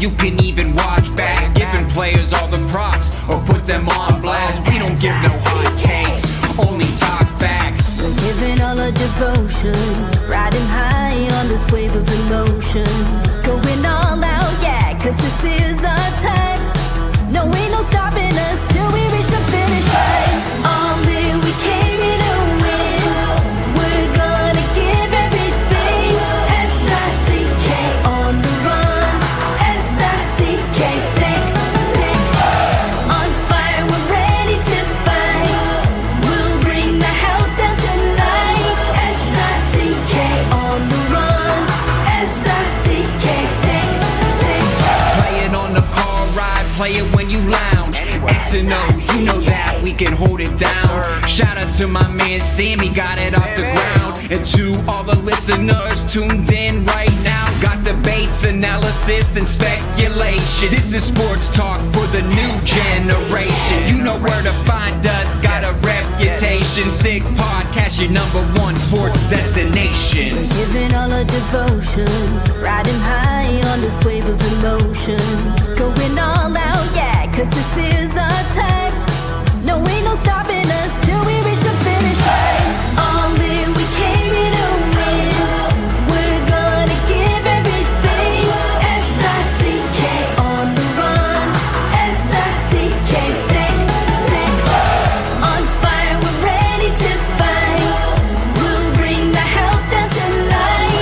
you can even watch back. Giving players all the props or put them on blast. We don't give no hot takes, only talk facts. We're giving all our devotion, riding high on this wave of emotion. Going all out, yeah, cause this is our time. No, ain't no stopping us till we reach the finish line. All in, we came here to win. We're gonna give everything. S-I-C-K on the run. S-I-C-K, sick, sick. On fire, we're ready to fight. We'll bring the house down tonight. S-I-C-K on the run. S-I-C-K, sick, sick. Play it on the car ride, play it when you lounge. X and O, you know that we can hold it down. Shout out to my man Sammy, got it off the ground. And to all the listeners tuned in right now, got debates, analysis, and speculation. This is sports talk for the new generation. You know where to find us, got a reputation. Sick podcast, your #1 sports destination. Giving all our devotion, riding high on this wave of emotion. Going all out, yeah, cause this is our time. No, ain't no stopping us till we reach the finish line. All in, we came here to win. We're gonna give everything. S-I-C-K on the run. S-I-C-K, sick, sick. On fire, we're ready to fight. We'll bring the house down tonight.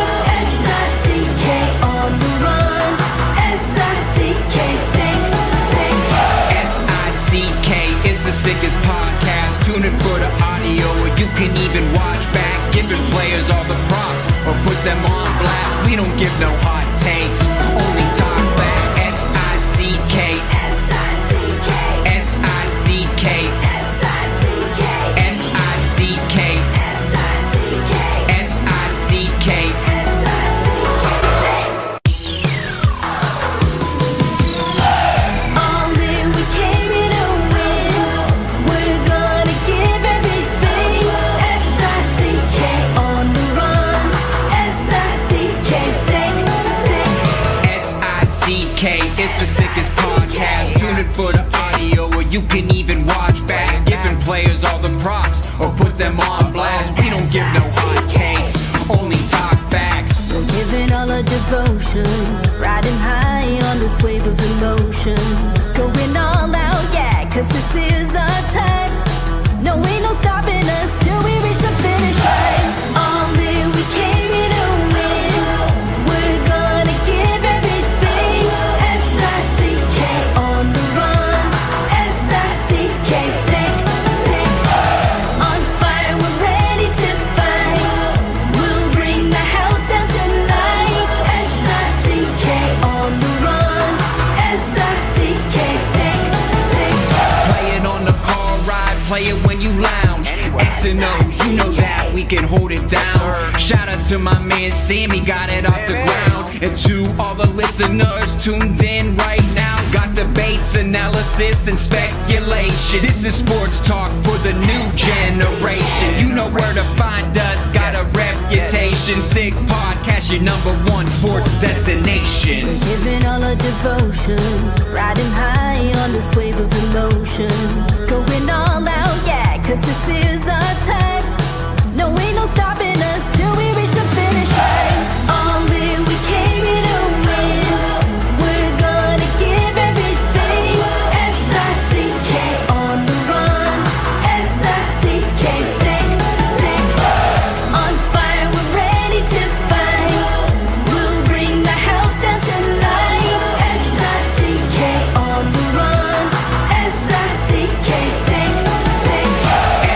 S-I-C-K on the run. S-I-C-K, sick, sick. S-I-C-K is the sickest podcast. Tune in for the audio, or you can even watch back. Giving players all the props or put them on blast. We don't give no hot takes, only talk back. S-I-C-K, S-I-C-K, S-I-C-K, S-I-C-K, S-I-C-K, S-I-C-K, S-I-C-K. All in, we came here to win. We're gonna give everything. S-I-C-K on the run. S-I-C-K, sick, sick. S-I-C-K is the sickest podcast. Tune in for the audio, or you can even watch back. Giving players all the props or put them on blast. We don't give no hot takes, only talk facts. We're giving all our devotion, riding high on this wave of emotion. Going all out, yeah, cause this is our time. No, ain't no stopping us till we reach the finish line. All in, we came here to win. We're gonna give everything. S-I-C-K on the run. S-I-C-K, sick, sick. On fire, we're ready to fight. We'll bring the house down tonight. S-I-C-K on the run. S-I-C-K, sick, sick. Play it on the car ride, play it when you lounge. X and O, you know that we can hold it down. Shout out to my man Sammy, got it off the ground. And to all the listeners tuned in right now, got debates, analysis, and speculation. This is sports talk for the new generation. You know where to find us, got a reputation. Sick podcast, your #1 sports destination. Giving all our devotion, riding high on this wave of emotion. Going all out, yeah, cause this is our time. No, ain't no stopping us till we reach the finish line. All in, we came here to win. We're gonna give everything. S-I-C-K on the run. S-I-C-K, sick, sick. On fire, we're ready to fight. We'll bring the house down tonight. S-I-C-K on the run. S-I-C-K, sick, sick.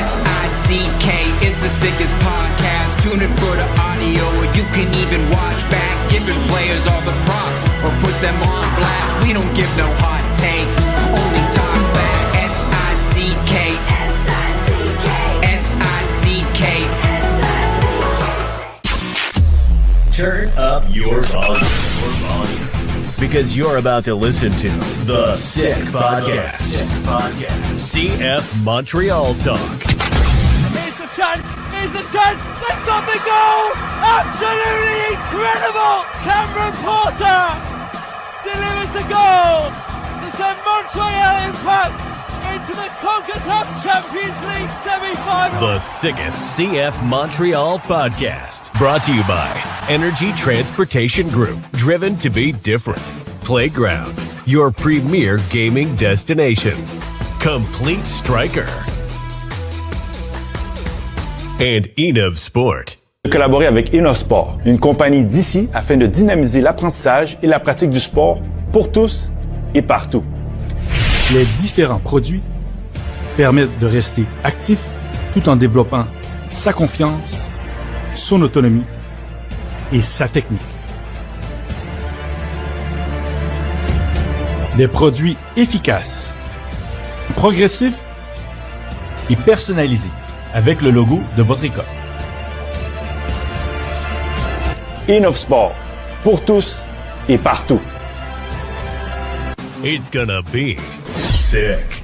S-I-C-K is the sickest podcast. Tune in for the audio, or you can even watch back. Giving players all the props or put them on blast. We don't give no hot takes, only talk back. S-I-C-K, S-I-C-K, S-I-C-K, S-I-C-K. Turn up your volume. Because you're about to listen to The Sick Podcast. CF Montreal Talk. Here's the chance. They've got the goal. Absolutely incredible. Cameron Porter. delivers the goal to send Montreal Impact into the CONCACAF Champions League semi-final. The sickest CF Montreal podcast. Brought to you by Energy Transportation Group. Driven to be different. Playground. Your premier gaming destination. Complete Striker. And Innov Sport. Collaborer avec Innov Sport, une compagnie d'ici afin de dynamiser l'apprentissage et la pratique du sport pour tous et partout. Les différents produits permettent de rester actif tout en développant sa confiance, son autonomie et sa technique. Des produits efficaces, progressifs et personnalisés avec le logo de votre école. Innov Sport, pour tous et partout. It's gonna be sick.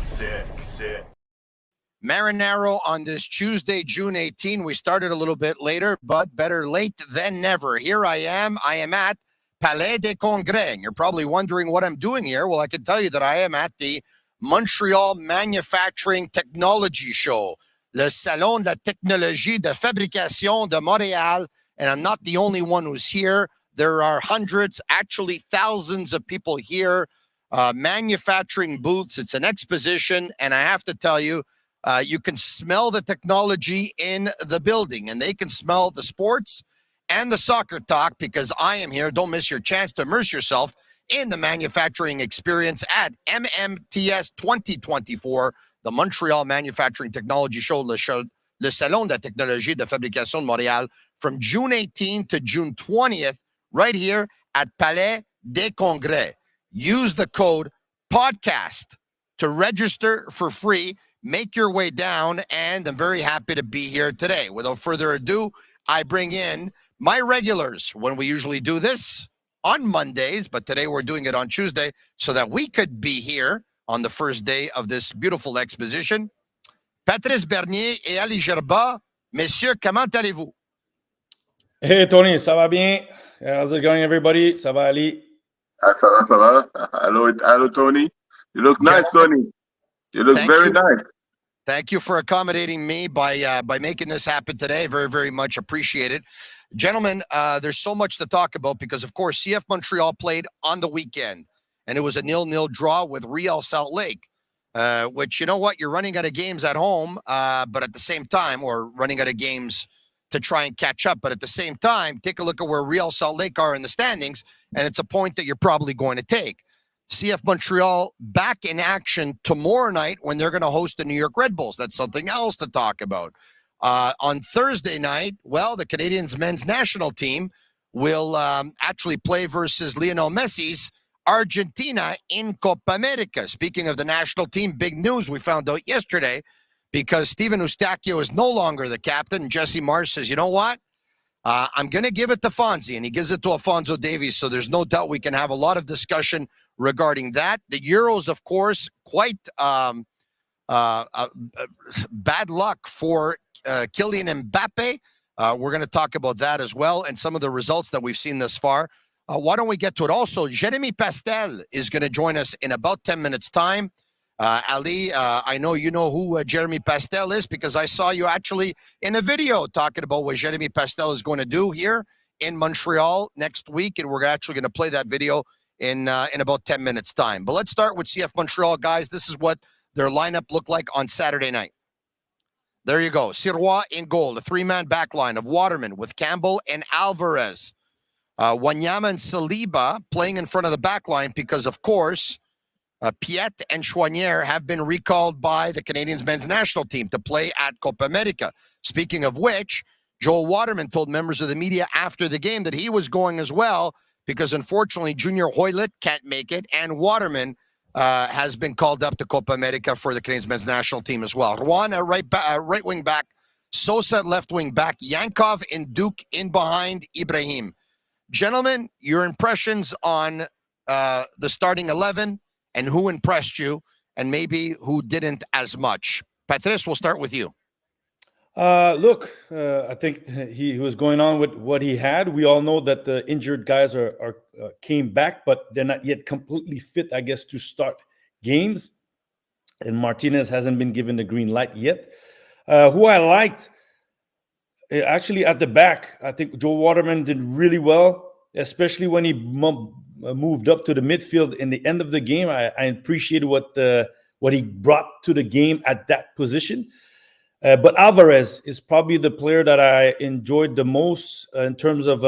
Marinaro on this Tuesday, June 18. We started a little bit later, but better late than never. Here I am. I am at Palais des Congrès. And you're probably wondering what I'm doing here. Well, I can tell you that I am at the Montreal Manufacturing Technology Show, le Salon de la Technologie de Fabrication de Montréal. And I'm not the only one who's here. There are hundreds, actually thousands of people here, manufacturing booths. It's an exposition. And I have to tell you, you can smell the technology in the building, and they can smell the sports and the soccer talk because I am here. Don't miss your chance to immerse yourself in the manufacturing experience at MMTS 2024, the Montreal Manufacturing Technology Show, le Salon de la Technologie de Fabrication de Montréal, from June 18 to June 20th, right here at Palais des Congrès. Use the code PODCAST to register for free. Make your way down, and I'm very happy to be here today. Without further ado, I bring in my regulars when we usually do this on Mondays, but today we're doing it on Tuesday so that we could be here on the first day of this beautiful exposition. Patrice Bernier et Ali Gerba, messieurs, comment allez-vous? Hey Tony, ça va bien? How's it going, everybody? Ça va, Ali? Ça va. Hello, Tony. You look nice, Tony. You look very nice. Thank you for accommodating me by making this happen today. Very, very much appreciated. Gentlemen, there's so much to talk about because, of course, CF Montreal played on the weekend, and it was a 0-0 draw with Real Salt Lake, which, you know what, you're running out of games at home, but at the same time, or running out of games to try and catch up, but at the same time, take a look at where Real Salt Lake are in the standings, and it's a point that you're probably going to take. CF Montreal back in action tomorrow night when they're going to host the New York Red Bulls. That's something else to talk about. On Thursday night, well, the Canadiens men's national team will actually play versus Lionel Messi's Argentina in Copa America. Speaking of the national team, big news we found out yesterday because Steven Eustachio is no longer the captain. Jesse Marsh says, you know what? I'm going to give it to Fonzie, and he gives it to Alphonso Davies, so there's no doubt we can have a lot of discussion regarding that. The Euros, of course, quite bad luck for Kylian Mbappe. We're going to talk about that as well and some of the results that we've seen thus far. Why don't we get to it? Also, Jeremy Pastel is going to join us in about 10 minutes' time. Ali, I know you know who Jeremy Pastel is because I saw you actually in a video talking about what Jeremy Pastel is going to do here in Montreal next week, and we're actually going to play that video in about 10 minutes' time. But let's start with CF Montreal, guys. This is what their lineup looked like on Saturday night. There you go. Sirois in goal, the three-man back line of Waterman with Campbell and Alvarez. Wanyama and Saliba playing in front of the back line because, of course, Piet and Choinière have been recalled by the Canadiens men's national team to play at Copa America. Speaking of which, Joel Waterman told members of the media after the game that he was going as well because, unfortunately, Junior Hoylett can't make it, and Waterman has been called up to Copa America for the Canadiens men's national team as well. Juan at right wing back, Sosa at left wing back, Yankov and Duke in behind Ibrahim. Gentlemen, your impressions on the starting 11 and who impressed you and maybe who didn't as much. Patrice, we'll start with you. Look, I think he was going on with what he had. We all know that the injured guys are came back, but they're not yet completely fit, I guess, to start games. And Martinez hasn't been given the green light yet. Who I liked, actually at the back, I think Joe Waterman did really well, especially when he moved up to the midfield in the end of the game. I appreciated what he brought to the game at that position. But Alvarez is probably the player that I enjoyed the most in terms of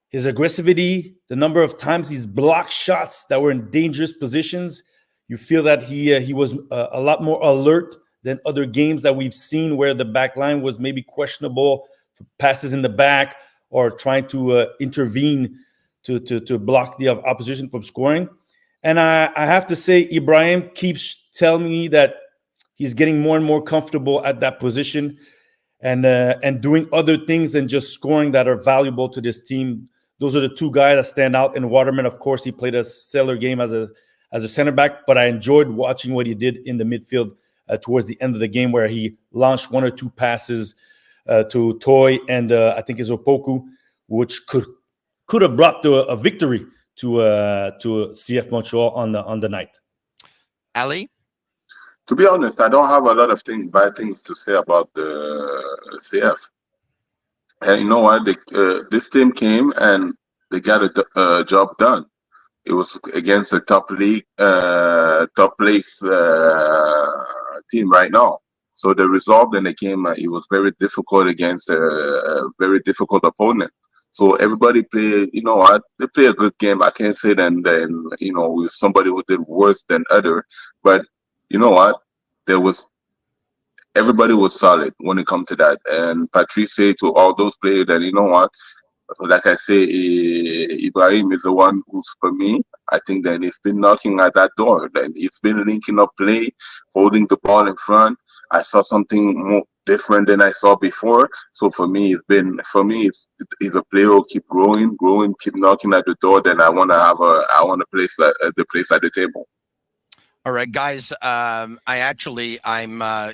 his aggressivity, the number of times he's blocked shots that were in dangerous positions. You feel that he was a lot more alert than other games that we've seen where the back line was maybe questionable for passes in the back or trying to intervene to block the opposition from scoring. And I have to say, Ibrahim keeps telling me that he's getting more and more comfortable at that position and doing other things than just scoring that are valuable to this team. Those are the two guys that stand out. And Waterman, of course, he played a stellar game as a center back, but I enjoyed watching what he did in the midfield towards the end of the game, where he launched one or two passes to Toy and I think is Opoku, which could have brought a victory to CF Montreal on the night. Ali? To be honest, I don't have a lot of bad things to say about the CF. And you know what? This team came and they got a job done. It was against a top place team right now. So they resolved and they came. It was very difficult against a very difficult opponent. So everybody played. You know what? They played a good game. I can't say then somebody who did worse than other, but you know what? Everybody was solid when it comes to that. And Patrice said to all those players that, you know what, like I say, Ibrahim is the one who's, for me, I think that he's been knocking at that door. Then he's been linking up play, holding the ball in front. I saw something more different than I saw before. So for me, he's a player who keep growing, keep knocking at the door. Then I want to place the place at the table. All right, guys. I'm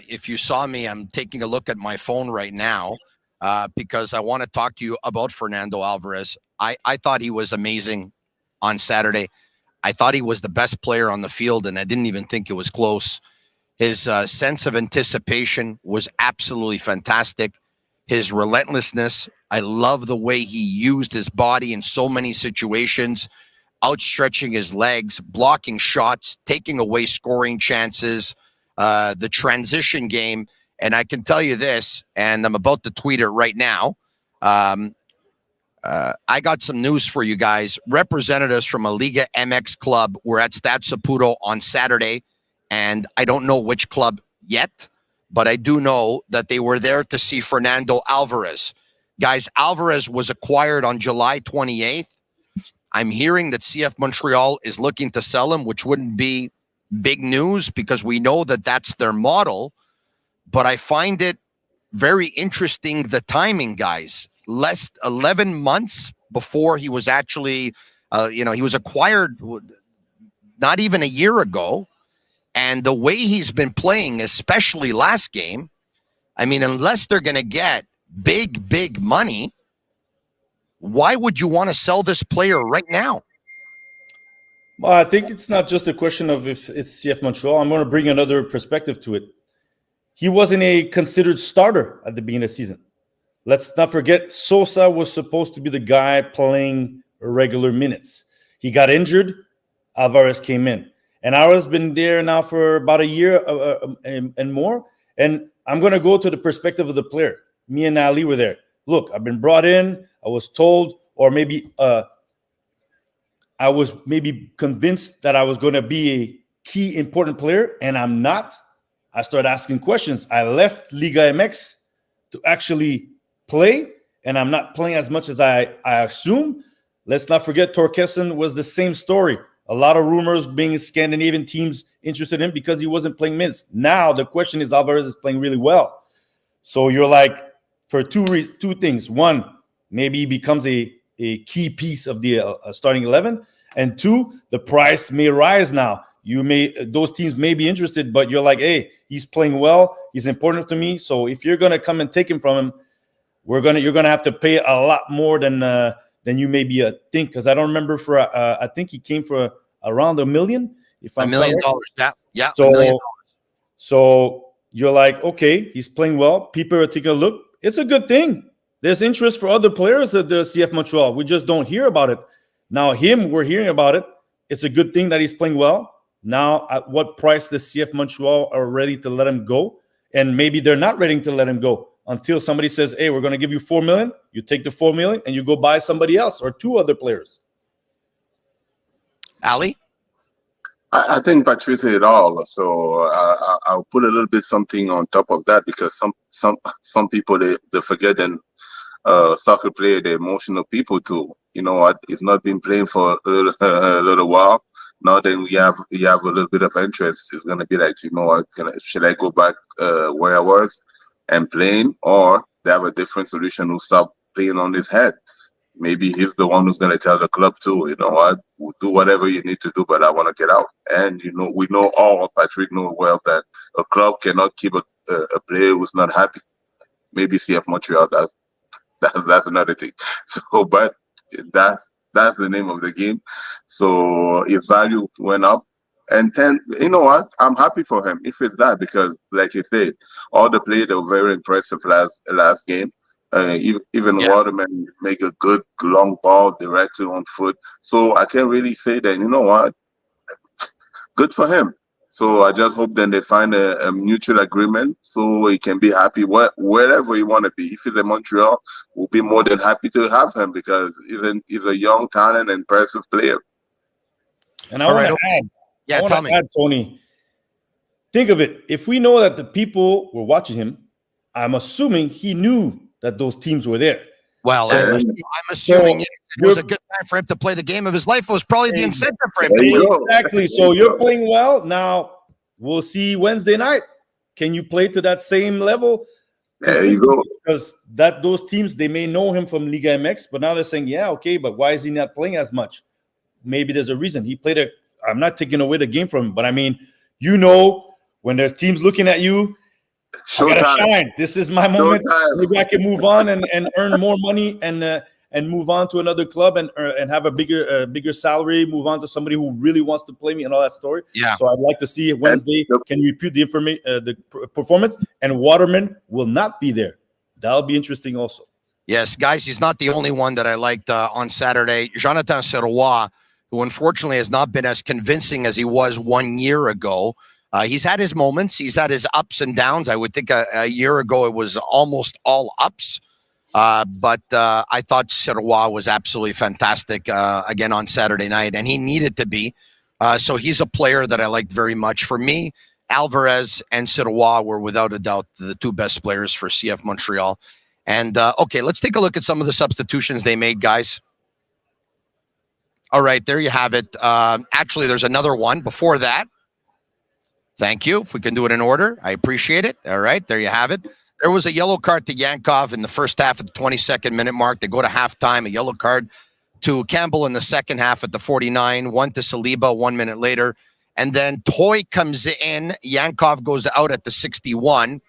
if you saw me, I'm taking a look at my phone right now because I want to talk to you about Fernando Alvarez. I thought he was amazing on Saturday. I thought he was the best player on the field, and I didn't even think it was close. His sense of anticipation was absolutely fantastic. His relentlessness. I love the way he used his body in so many situations, outstretching his legs, blocking shots, taking away scoring chances, the transition game. And I can tell you this, and I'm about to tweet it right now. I got some news for you guys. Representatives from a Liga MX club were at Stade Saputo on Saturday, and I don't know which club yet, but I do know that they were there to see Fernando Alvarez. Guys, Alvarez was acquired on July 28th. I'm hearing that CF Montreal is looking to sell him, which wouldn't be big news because we know that that's their model. But I find it very interesting, the timing, guys. 11 months before he was actually, he was acquired not even a year ago. And the way he's been playing, especially last game, I mean, unless they're going to get big money, why would you want to sell this player right now? Well, I think it's not just a question of if it's CF Montreal. I'm going to bring another perspective to it. He wasn't a considered starter at the beginning of the season. Let's not forget, Sosa was supposed to be the guy playing regular minutes. He got injured. Alvarez came in. And Alvarez has been there now for about a year and more. And I'm going to go to the perspective of the player. Me and Ali were there. Look, I've been brought in. I was told, or maybe I was maybe convinced that I was going to be a key important player, and I'm not. I started asking questions. I left Liga MX to actually play, and I'm not playing as much as I assume. Let's not forget Torkelson was the same story. A lot of rumors being Scandinavian teams interested in him because he wasn't playing minutes. Now the question is Alvarez is playing really well. So you're like, for two things. One, maybe he becomes a key piece of the starting 11. And two, the price may rise now. those teams may be interested, but you're like, hey, he's playing well, he's important to me. So if you're gonna come and take him from him, you're gonna have to pay a lot more than you maybe think. Because I don't remember I think he came for around $1 million. If I'm $1 million, yeah. So, $1 million. So you're like, okay, he's playing well. People are taking a look. It's a good thing. There's interest for other players at the CF Montreal. We just don't hear about it. Now we're hearing about it. It's a good thing that he's playing well. Now, at what price the CF Montreal are ready to let him go? And maybe they're not ready to let him go until somebody says, hey, we're going to give you $4 million. You take the $4 million and you go buy somebody else or 2 other players. Ali? I think Patrice said it all. So I'll put a little bit something on top of that, because some people they forget that soccer player, they're emotional people too. You know what? It's not been playing for a little while. Now then we have a little bit of interest. It's gonna be like, you know what? Should I go back where I was and playing, or they have a different solution who stop playing on his head? Maybe he's the one who's going to tell the club too, you know what, we'll do whatever you need to do, but I want to get out. And, you know, we know all, Patrick knows well, that a club cannot keep a player who's not happy. Maybe CF Montreal does. That's another thing. So, but that's the name of the game. So his value went up. And then, you know what, I'm happy for him if it's that, because like you said, all the players that were very impressive last game. Even Waterman make a good long ball directly on foot. So I can't really say that, you know what, good for him. So I just hope then they find a mutual agreement so he can be happy wherever he want to be. If he's in Montreal, we'll be more than happy to have him, because he's a young talent and impressive player. And I want to add, Tony, think of it. If we know that the people were watching him, I'm assuming he knew that those teams were there. Well, I'm assuming it was a good time for him to play the game of his life. It was probably the incentive for him to play. Exactly. So you're playing well. Now, we'll see Wednesday night. Can you play to that same level? There you go. Because those teams, they may know him from Liga MX, but now they're saying, yeah, okay, but why is he not playing as much? Maybe there's a reason. He played I'm not taking away the game from him, but I mean, you know, when there's teams looking at you, I gotta shine. This is my moment. Maybe I can move on and earn more money and move on to another club and have a bigger salary. Move on to somebody who really wants to play me and all that story. Yeah. So I'd like to see if Wednesday can repeat the performance, and Waterman will not be there. That'll be interesting also. Yes, guys, he's not the only one that I liked on Saturday. Jonathan Sirois, who unfortunately has not been as convincing as he was 1 year ago. He's had his moments. He's had his ups and downs. I would think a year ago it was almost all ups. But I thought Sirois was absolutely fantastic again on Saturday night, and he needed to be. So he's a player that I liked very much. For me, Alvarez and Sirois were without a doubt the 2 best players for CF Montreal. And, okay, let's take a look at some of the substitutions they made, guys. All right, there you have it. Actually, there's another one before that. Thank you. If we can do it in order, I appreciate it. All right, there you have it. There was a yellow card to Yankov in the first half at the 22nd minute mark. They go to halftime, a yellow card to Campbell in the second half at the 49, one to Saliba 1 minute later. And then Toy comes in. Yankov goes out at the 61.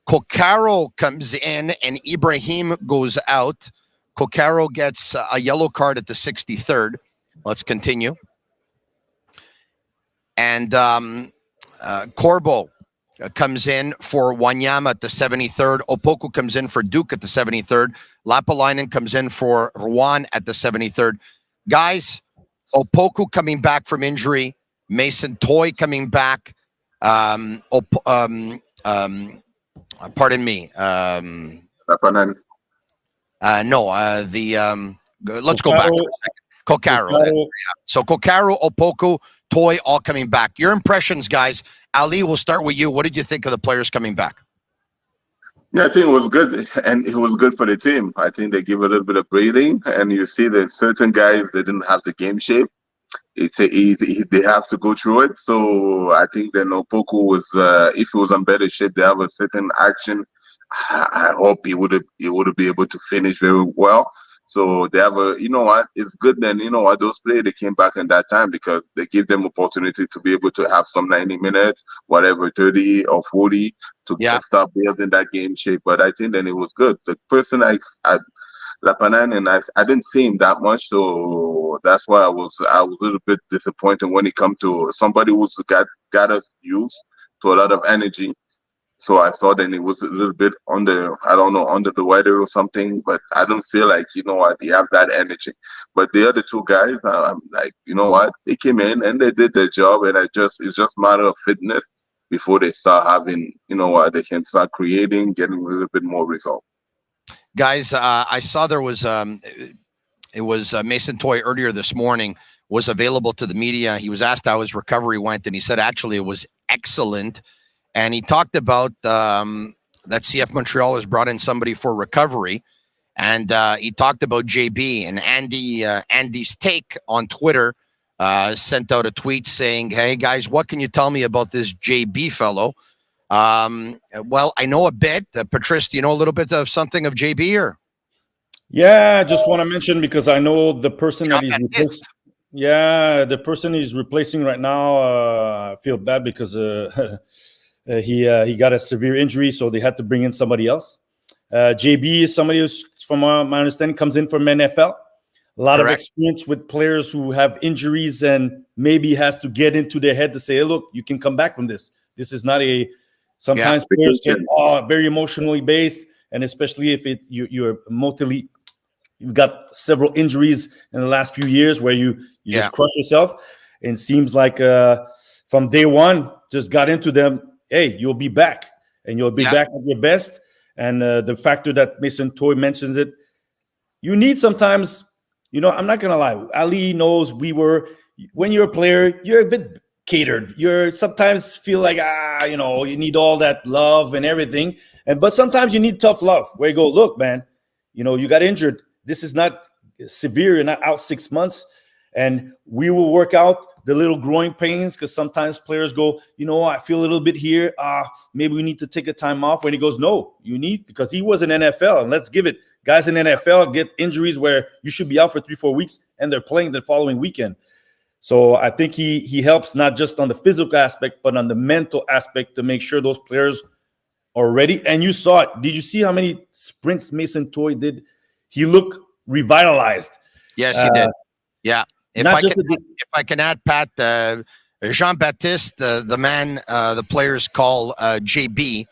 Coccaro comes in and Ibrahim goes out. Coccaro gets a yellow card at the 63rd. Let's continue. And Corbo comes in for Wanyama at the 73rd. Opoku comes in for Duke at the 73rd. Lapalainen comes in for Ruan at the 73rd. Guys, Opoku coming back from injury. Mason Toy coming back. Pardon me. Let's go back for a second. Coccaro. So Coccaro, Opoku, Toy, all coming back. Your impressions, guys. Ali, we'll start with you. What did you think of the players coming back? Yeah, I think it was good, and it was good for the team. I think they give a little bit of breathing, and you see that certain guys, they didn't have the game shape. They have to go through it. So I think that Opoku was, if he was in better shape, they have a certain action. I hope he would be able to finish very well. So they have a, you know what, it's good then, you know what, those players, they came back in that time because they give them opportunity to be able to have some 90 minutes, whatever, 30 or 40 to start building that game shape. But I think then it was good. The person Lapanan, and I didn't see him that much, so that's why I was a little bit disappointed when it come to somebody who's got us used to a lot of energy. So I thought that it was a little bit under the weather or something, but I don't feel like, you know what, they have that energy. But the other two guys, I'm like, you know what, they came in and they did their job, and it's just a matter of fitness before they start having, you know what, they can start creating, getting a little bit more result. Guys, I saw there was Mason Toye earlier this morning was available to the media. He was asked how his recovery went, and he said actually it was excellent. And he talked about that CF Montreal has brought in somebody for recovery. And he talked about JB, and Andy's take on Twitter sent out a tweet saying, hey, guys, what can you tell me about this JB fellow? Well, I know a bit. Patrice, do you know a little bit of something of JB? Or? Yeah, I just want to mention because I know the person that he's replacing. Yeah, the person he's replacing right now, I feel bad because he got a severe injury, so they had to bring in somebody else. JB is somebody who's, from my understanding, comes in from NFL. A lot of experience with players who have injuries and maybe has to get into their head to say, hey, look, you can come back from this. This is not a – sometimes players get very emotionally based, and especially if you're multiply – you've got several injuries in the last few years where you just crush yourself. And it seems like from day one, just got into them, hey, you'll be back, and you'll be back at your best. And the factor that Mason Toye mentions it, you need sometimes, you know, I'm not going to lie. Ali knows when you're a player, you're a bit catered. You're sometimes feel like, you know, you need all that love and everything. But sometimes you need tough love where you go, look, man, you know, you got injured. This is not severe. You're not out 6 months. And we will work out the little growing pains, because sometimes players go, you know, I feel a little bit here. Maybe we need to take a time off. When he goes, no, you need, because he was in NFL. And let's give it. Guys in NFL get injuries where you should be out for 3-4 weeks, and they're playing the following weekend. So I think he helps not just on the physical aspect, but on the mental aspect to make sure those players are ready. And you saw it. Did you see how many sprints Mason Toye did? He looked revitalized. Yes, he did. Yeah. If I can add, Pat, Jean-Baptiste, the man the players call JB,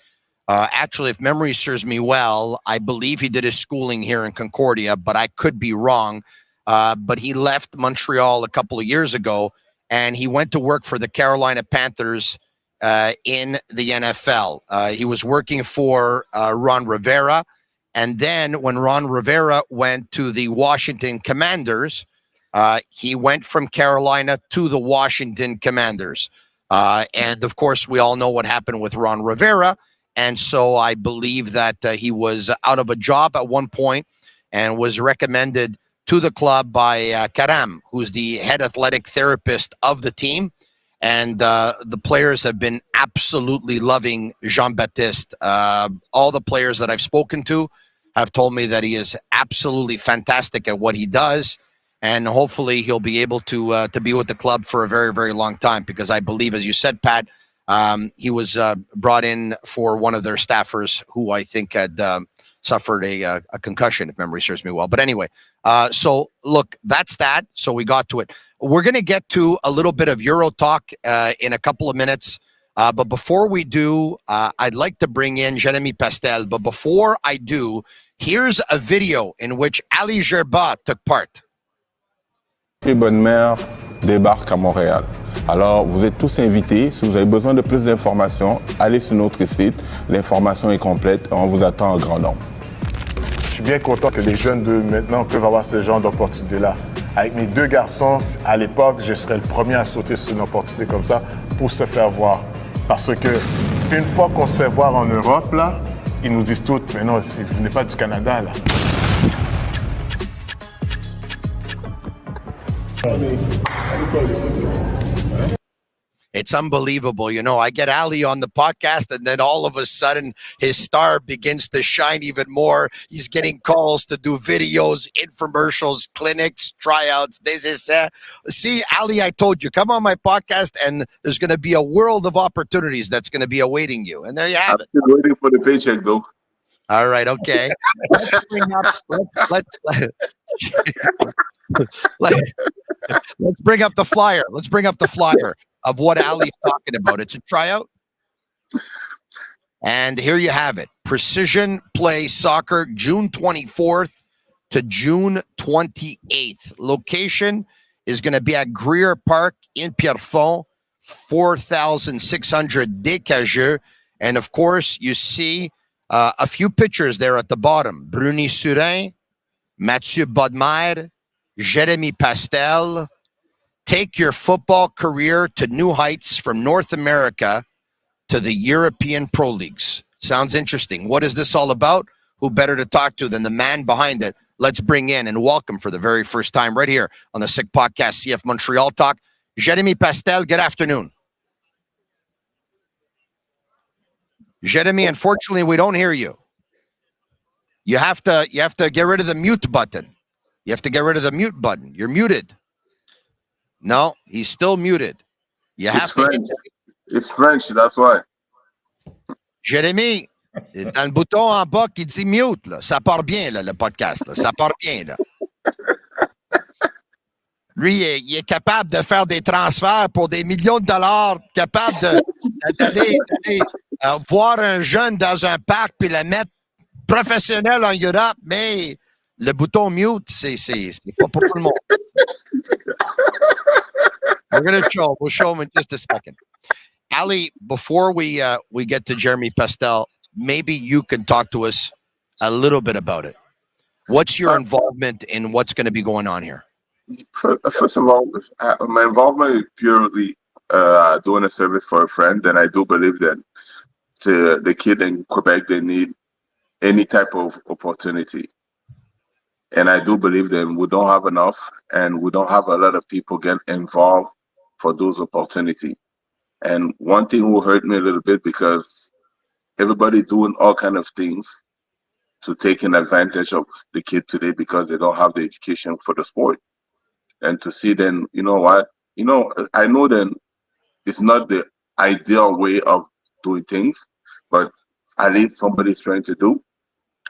actually, if memory serves me well, I believe he did his schooling here in Concordia, but I could be wrong. But he left Montreal a couple of years ago, and he went to work for the Carolina Panthers in the NFL. He was working for Ron Rivera. And then when Ron Rivera went to the Washington Commanders, he went from Carolina to the Washington Commanders. And, of course, we all know what happened with Ron Rivera. And so I believe that he was out of a job at one point and was recommended to the club by Karam, who's the head athletic therapist of the team. And the players have been absolutely loving Jean-Baptiste. All the players that I've spoken to have told me that he is absolutely fantastic at what he does. And hopefully he'll be able to be with the club for a very, very long time, because I believe, as you said, Pat, he was brought in for one of their staffers who I think had suffered a concussion, if memory serves me well. But anyway, so look, that's that. So we got to it. We're going to get to a little bit of Euro talk in a couple of minutes. But before we do, I'd like to bring in Jeremy Pastel. But before I do, here's a video in which Ali Gerba took part. Bonne Mère débarque à Montréal. Alors, vous êtes tous invités. Si vous avez besoin de plus d'informations, allez sur notre site. L'information est complète. On vous attend en grand nombre. Je suis bien content que les jeunes de maintenant peuvent avoir ce genre d'opportunité-là. Avec mes deux garçons, à l'époque, je serais le premier à sauter sur une opportunité comme ça pour se faire voir. Parce que une fois qu'on se fait voir en Europe, là, ils nous disent toutes, mais non, vous venez pas du Canada, là. It's unbelievable. You know, I get Ali on the podcast, and then all of a sudden his star begins to shine even more. He's getting calls to do videos, infomercials, clinics, tryouts. See, Ali, I told you, come on my podcast, and there's going to be a world of opportunities that's going to be awaiting you. And there you have it. I'm still waiting for the paycheck, though. All right, okay. Let's bring up the flyer. Let's bring up the flyer of what Ali's talking about. It's a tryout. And here you have it. Precision Play Soccer, June 24th to June 28th. Location is going to be at Greer Park in Pierrefonds, 4,600 Descageux. And of course, you see a few pictures there at the bottom. Bruni Surin, Mathieu Bodmer, Jeremy Pastel. Take your football career to new heights from North America to the European Pro Leagues. Sounds interesting. What is this all about? Who better to talk to than the man behind it? Let's bring in and welcome for the very first time right here on the Sick Podcast, CF Montreal Talk, Jeremy Pastel. Good afternoon. Jeremy, unfortunately, we don't hear you. You have to get rid of the mute button. You have to get rid of the mute button. You're muted. No, he's still muted. You have French. It's French, that's why. Jérémy, dans le bouton en bas qui dit mute, là. Ça part bien, là, le podcast. Là. Ça part bien. Là. Lui, il est capable de faire des transferts pour des millions de dollars, capable d'aller voir un jeune dans un parc puis le mettre professionnel en Europe, mais le bouton mute, c'est pas pour tout le monde. We'll show him in just a second. Ali, before we get to Jeremy Pastel, maybe you can talk to us a little bit about it. What's your involvement in what's going to be going on here? First of all, my involvement is purely doing a service for a friend, and I do believe that the kid in Quebec, they need any type of opportunity. And I do believe that we don't have enough, and we don't have a lot of people get involved for those opportunities. And one thing will hurt me a little bit because everybody doing all kind of things to take an advantage of the kid today because they don't have the education for the sport. And to see then, you know what, I know then it's not the ideal way of doing things, but at least somebody's trying to do.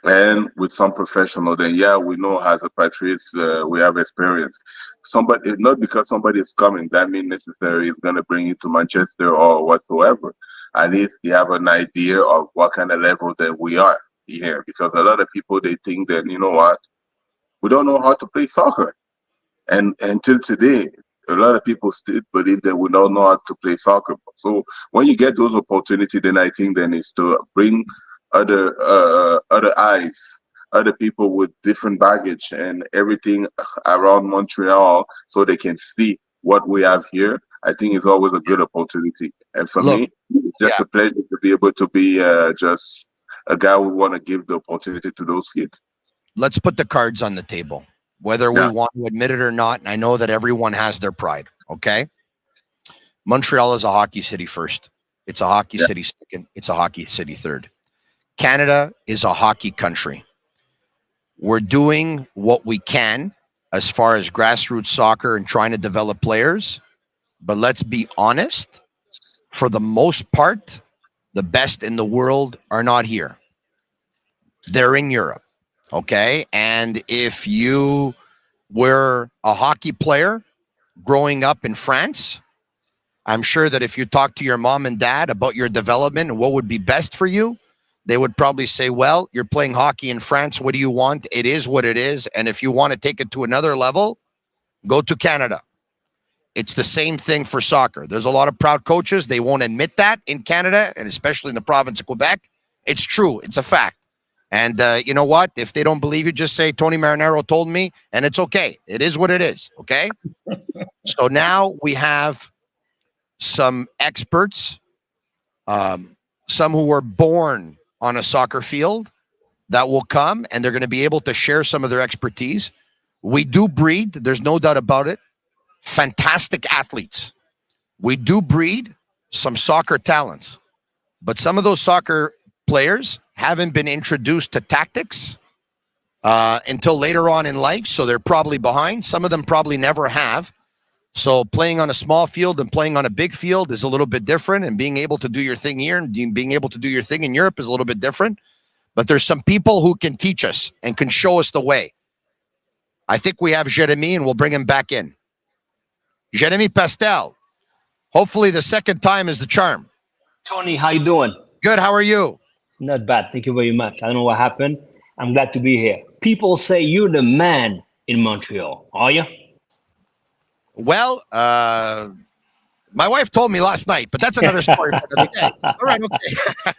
And with some professional, then we know as a Patrice, we have experience. Somebody, not because somebody is coming, that means necessarily is going to bring you to Manchester or whatsoever. At least you have an idea of what kind of level that we are here. Because a lot of people, they think that, you know what, we don't know how to play soccer. And until today, a lot of people still believe that we don't know how to play soccer. So when you get those opportunities, then I think then is to bring other eyes, other people with different baggage and everything around Montreal, so they can see what we have here. I think it's always a good opportunity. And for me, it's just a pleasure to be able to be just a guy who want to give the opportunity to those kids. Let's put the cards on the table, whether we want to admit it or not. And I know that everyone has their pride. Okay, Montreal is a hockey city first. It's a hockey city second. It's a hockey city third. Canada is a hockey country. We're doing what we can as far as grassroots soccer and trying to develop players. But let's be honest, for the most part, the best in the world are not here. They're in Europe. Okay? And if you were a hockey player growing up in France, I'm sure that if you talk to your mom and dad about your development and what would be best for you, they would probably say, well, you're playing hockey in France. What do you want? It is what it is. And if you want to take it to another level, go to Canada. It's the same thing for soccer. There's a lot of proud coaches. They won't admit that in Canada, and especially in the province of Quebec. It's true. It's a fact. And you know what? If they don't believe you, just say, Tony Marinaro told me, and it's okay. It is what it is, okay? So now we have some experts, some who were born on a soccer field that will come, and they're going to be able to share some of their expertise. We do breed, there's no doubt about it, fantastic athletes. We do breed some soccer talents, but some of those soccer players haven't been introduced to tactics until later on in life, so they're probably behind. Some of them probably never have. So playing on a small field and playing on a big field is a little bit different, and being able to do your thing here and being able to do your thing in Europe is a little bit different. But there's some people who can teach us and can show us the way. I think we have Jeremy, and we'll bring him back in. Jeremy Pastel. Hopefully the second time is the charm. Tony, how you doing? Good. How are you? Not bad. Thank you very much. I don't know what happened. I'm glad to be here. People say you're the man in Montreal. Are you? Well, my wife told me last night, but that's another story for another day. All right, okay.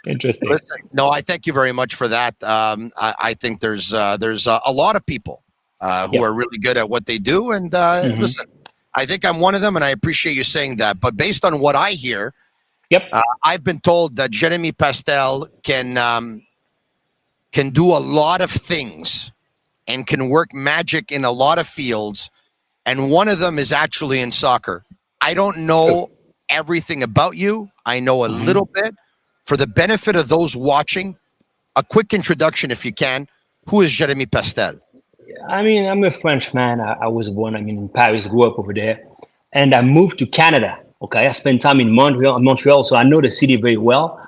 Interesting. Listen, no, I thank you very much for that. I think there's a lot of people who are really good at what they do, and listen, I think I'm one of them, and I appreciate you saying that. But based on what I hear, I've been told that Jeremy Pastel can do a lot of things and can work magic in a lot of fields. And one of them is actually in soccer. I don't know everything about you. I know a little bit. For the benefit of those watching, a quick introduction, if you can. Who is Jeremy Pastel? I mean, I'm a French man. I was born, in Paris, grew up over there. And I moved to Canada. Okay, I spent time in Montreal, so I know the city very well.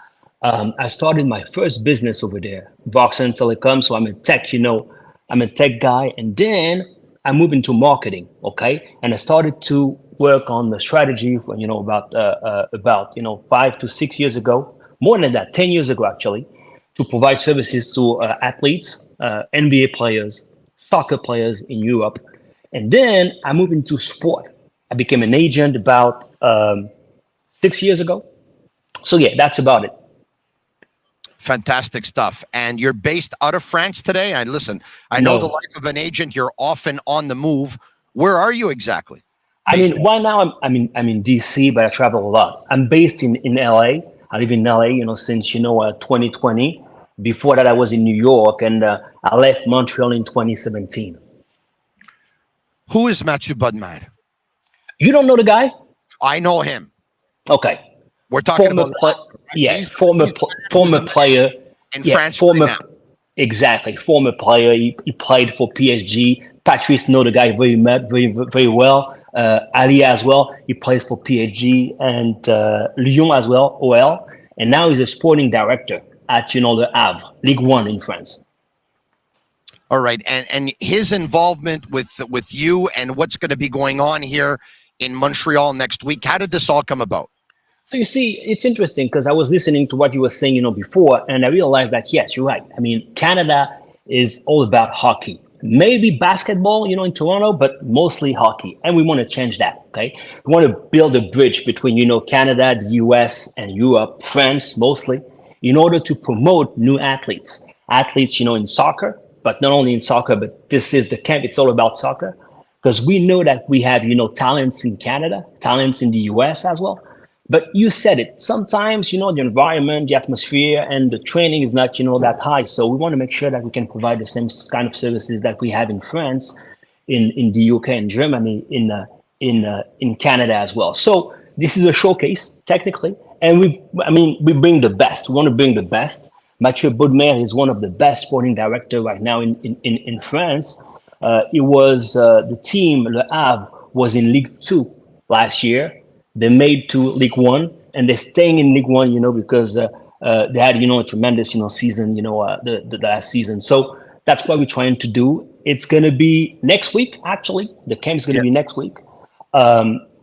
I started my first business over there, Voxen Telecom. So I'm a tech, I'm a tech guy. And then I moved into marketing, okay? And I started to work on the strategy, about 5 to 6 years ago, more than that, 10 years ago, actually, to provide services to athletes, NBA players, soccer players in Europe. And then I moved into sport. I became an agent about 6 years ago. So yeah, that's about it. Fantastic stuff. And you're based out of France today? And listen, I know the life of an agent, you're often on the move. Where are you exactly? Right now I'm in DC, but I travel a lot. I'm based in LA. I live in LA, since 2020. Before that, I was in New York, and I left Montreal in 2017. Who is Mathieu Bodmer? You don't know the guy? I know him. Okay. We're talking about former player in France. Right now. Exactly, former player. He played for PSG. Patrice know the guy very well. Ali as well. He plays for PSG and Lyon as well. OL, and now he's a sporting director at the Havre, Ligue 1 in France. All right, and his involvement with you and what's going to be going on here in Montreal next week. How did this all come about? So you see, it's interesting because I was listening to what you were saying, before, and I realized that, yes, you're right. Canada is all about hockey. Maybe basketball, in Toronto, but mostly hockey. And we want to change that, okay? We want to build a bridge between, Canada, the US, and Europe, France mostly, in order to promote new athletes. Athletes, in soccer, but not only in soccer, but this is the camp. It's all about soccer. Because we know that we have, talents in Canada, talents in the US as well. But you said it. Sometimes, the environment, the atmosphere, and the training is not, that high. So we want to make sure that we can provide the same kind of services that we have in France, in the UK, and Germany, in Canada as well. So this is a showcase, technically, and we bring the best. We want to bring the best. Mathieu Bodmer is one of the best sporting directors right now in France. It was the team, Le Havre, was in Ligue 2 last year. They made to Ligue 1, and they're staying in Ligue 1, because they had, a tremendous, season, the last season. So that's what we're trying to do. It's going to be next week, actually. The camp's going to be next week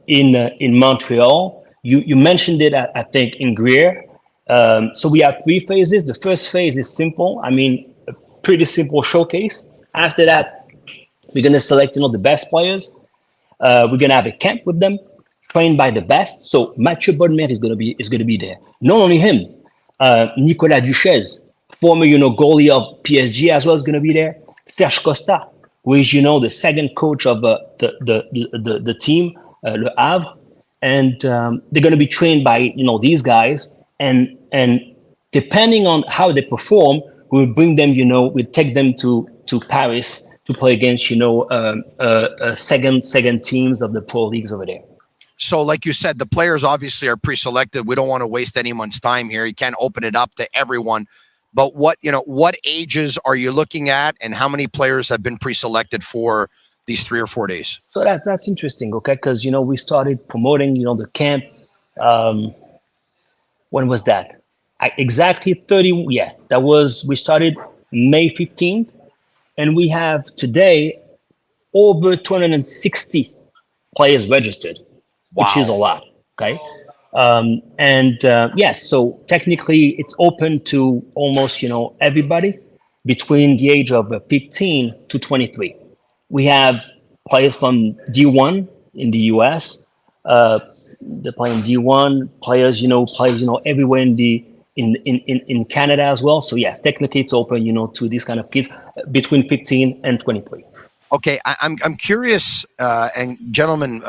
in Montreal. You mentioned it, I think, in Greer. So we have 3 phases. The first phase is simple. A pretty simple showcase. After that, we're going to select, the best players. We're going to have a camp with them, trained by the best. So Mathieu Bodmer is going to be there. Not only him, Nicolas Duchesne, former goalie of PSG as well, is going to be there. Serge Costa, who is the second coach of the team, Le Havre, and they're going to be trained by these guys. And depending on how they perform, we'll bring them. We'll take them to Paris to play against second teams of the pro leagues over there. So like you said, the players obviously are pre-selected. We don't want to waste anyone's time here. You can't open it up to everyone. But what ages are you looking at, and how many players have been pre-selected for these 3 or 4 days? So that's interesting, okay? Because we started promoting the camp. When was that? Exactly 30. Yeah, we started May 15th, and we have today over 260 players registered, which is a lot. Okay. Yes, so technically it's open to almost, everybody between the age of 15 to 23. We have players from D1 in the US. They're playing D1 players, everywhere in Canada as well. So yes, technically it's open, to these kind of kids between 15 and 23. Okay, I'm curious, and gentlemen,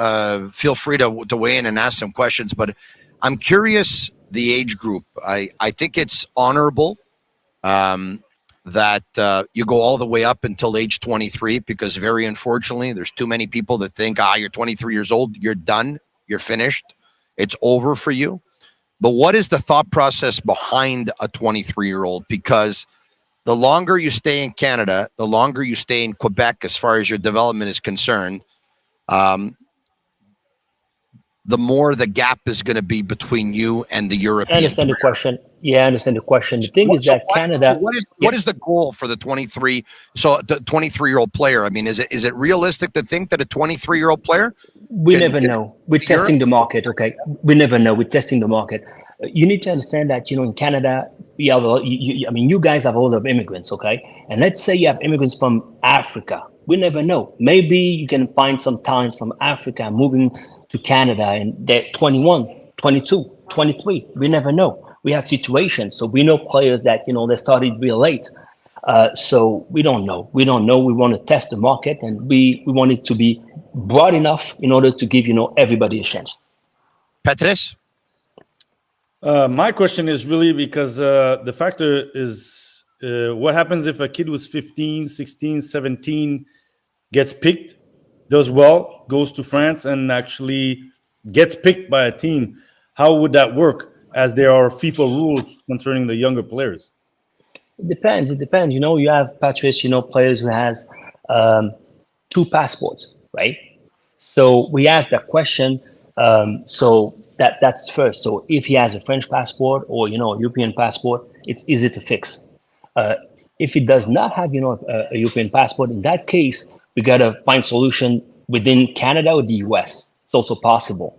feel free to weigh in and ask some questions, but I'm curious the age group. I think it's honorable that you go all the way up until age 23, because very unfortunately, there's too many people that think, you're 23 years old, you're done, you're finished, it's over for you. But what is the thought process behind a 23-year-old? Because the longer you stay in Canada, the longer you stay in Quebec as far as your development is concerned, the more the gap is going to be between you and the European. I understand the question. Yeah, I understand the question. The thing is that Canada... What is the goal for the 23? So the 23-year-old player, I mean, is it realistic to think that a 23-year-old player... We never know. We're testing the market, okay? We never know. We're testing the market. You need to understand that, in Canada, you guys have a lot of immigrants, okay? And let's say you have immigrants from Africa. We never know. Maybe you can find some talents from Africa moving to Canada, and they're 21, 22, 23. We never know. We had situations. So we know players that, they started real late. So we don't know. We want to test the market, and we want it to be broad enough in order to give, everybody a chance. Patrice? My question is really because the factor is what happens if a kid was 15, 16, 17, gets picked, does well, goes to France, and actually gets picked by a team? How would that work, as there are FIFA rules concerning the younger players? It depends. You have Patrice, players who has 2 passports, right? So we ask that question. So that's first. So if he has a French passport or, European passport, it's easy to fix. If he does not have, a European passport, in that case, we got to find solution within Canada or the US. It's also possible.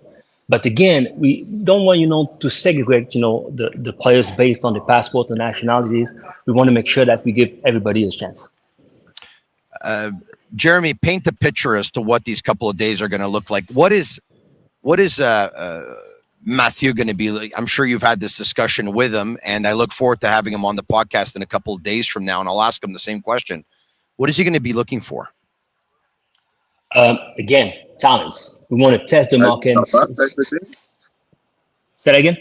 But again, we don't want, to segregate, the players based on the passport and nationalities. We want to make sure that we give everybody a chance. Jeremy, paint the picture as to what these couple of days are going to look like. What is Mathieu going to be like? I'm sure you've had this discussion with him, and I look forward to having him on the podcast in a couple of days from now, and I'll ask him the same question. What is he going to be looking for? Again, talents. We want to test the market. Say that again?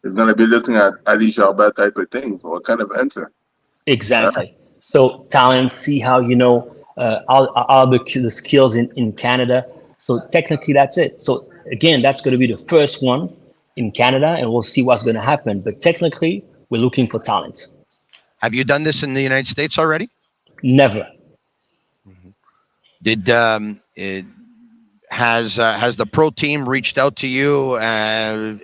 It's going to be looking at Ali Gerba type of things. What kind of answer? Exactly. Yeah. So talents, see how, all the skills in Canada. So technically that's it. So again, that's going to be the first one in Canada, and we'll see what's going to happen. But technically, we're looking for talent. Have you done this in the United States already? Never. Did has the pro team reached out to you and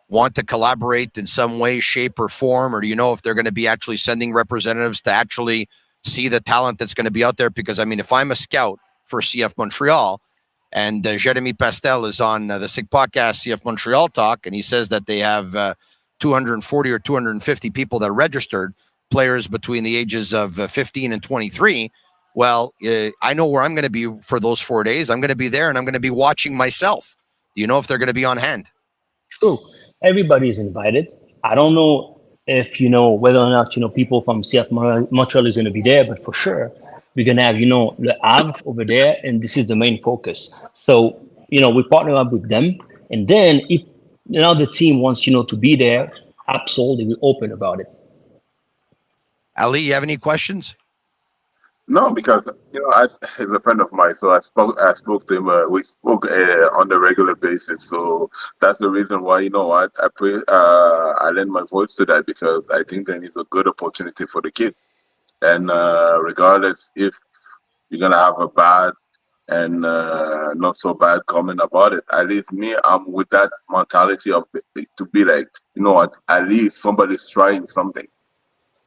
want to collaborate in some way, shape, or form, or do you know if they're going to be actually sending representatives to actually see the talent that's going to be out there? Because I mean, if I'm a scout for CF Montreal and Jeremy Pastel is on the SIG podcast, CF Montreal Talk, and he says that they have 240 or 250 people that registered, players between the ages of 15 and 23. Well, I know where I'm going to be for those 4 days. I'm going to be there, and I'm going to be watching myself. Do you know if they're going to be on hand? True. Everybody is invited. I don't know if, whether or not, people from CF Montreal is going to be there, but for sure, we're going to have, Le Havre over there, and this is the main focus. So, we partner up with them, and then if, the team wants, to be there, absolutely, we're open about it. Ali, you have any questions? No, because he's a friend of mine, so I spoke to him. We spoke on a regular basis, so that's the reason why I pray. I lend my voice to that because I think that is a good opportunity for the kid, and regardless if you're gonna have a bad and not so bad comment about it, at least me, I'm with that mentality of to be like, at least somebody's trying something.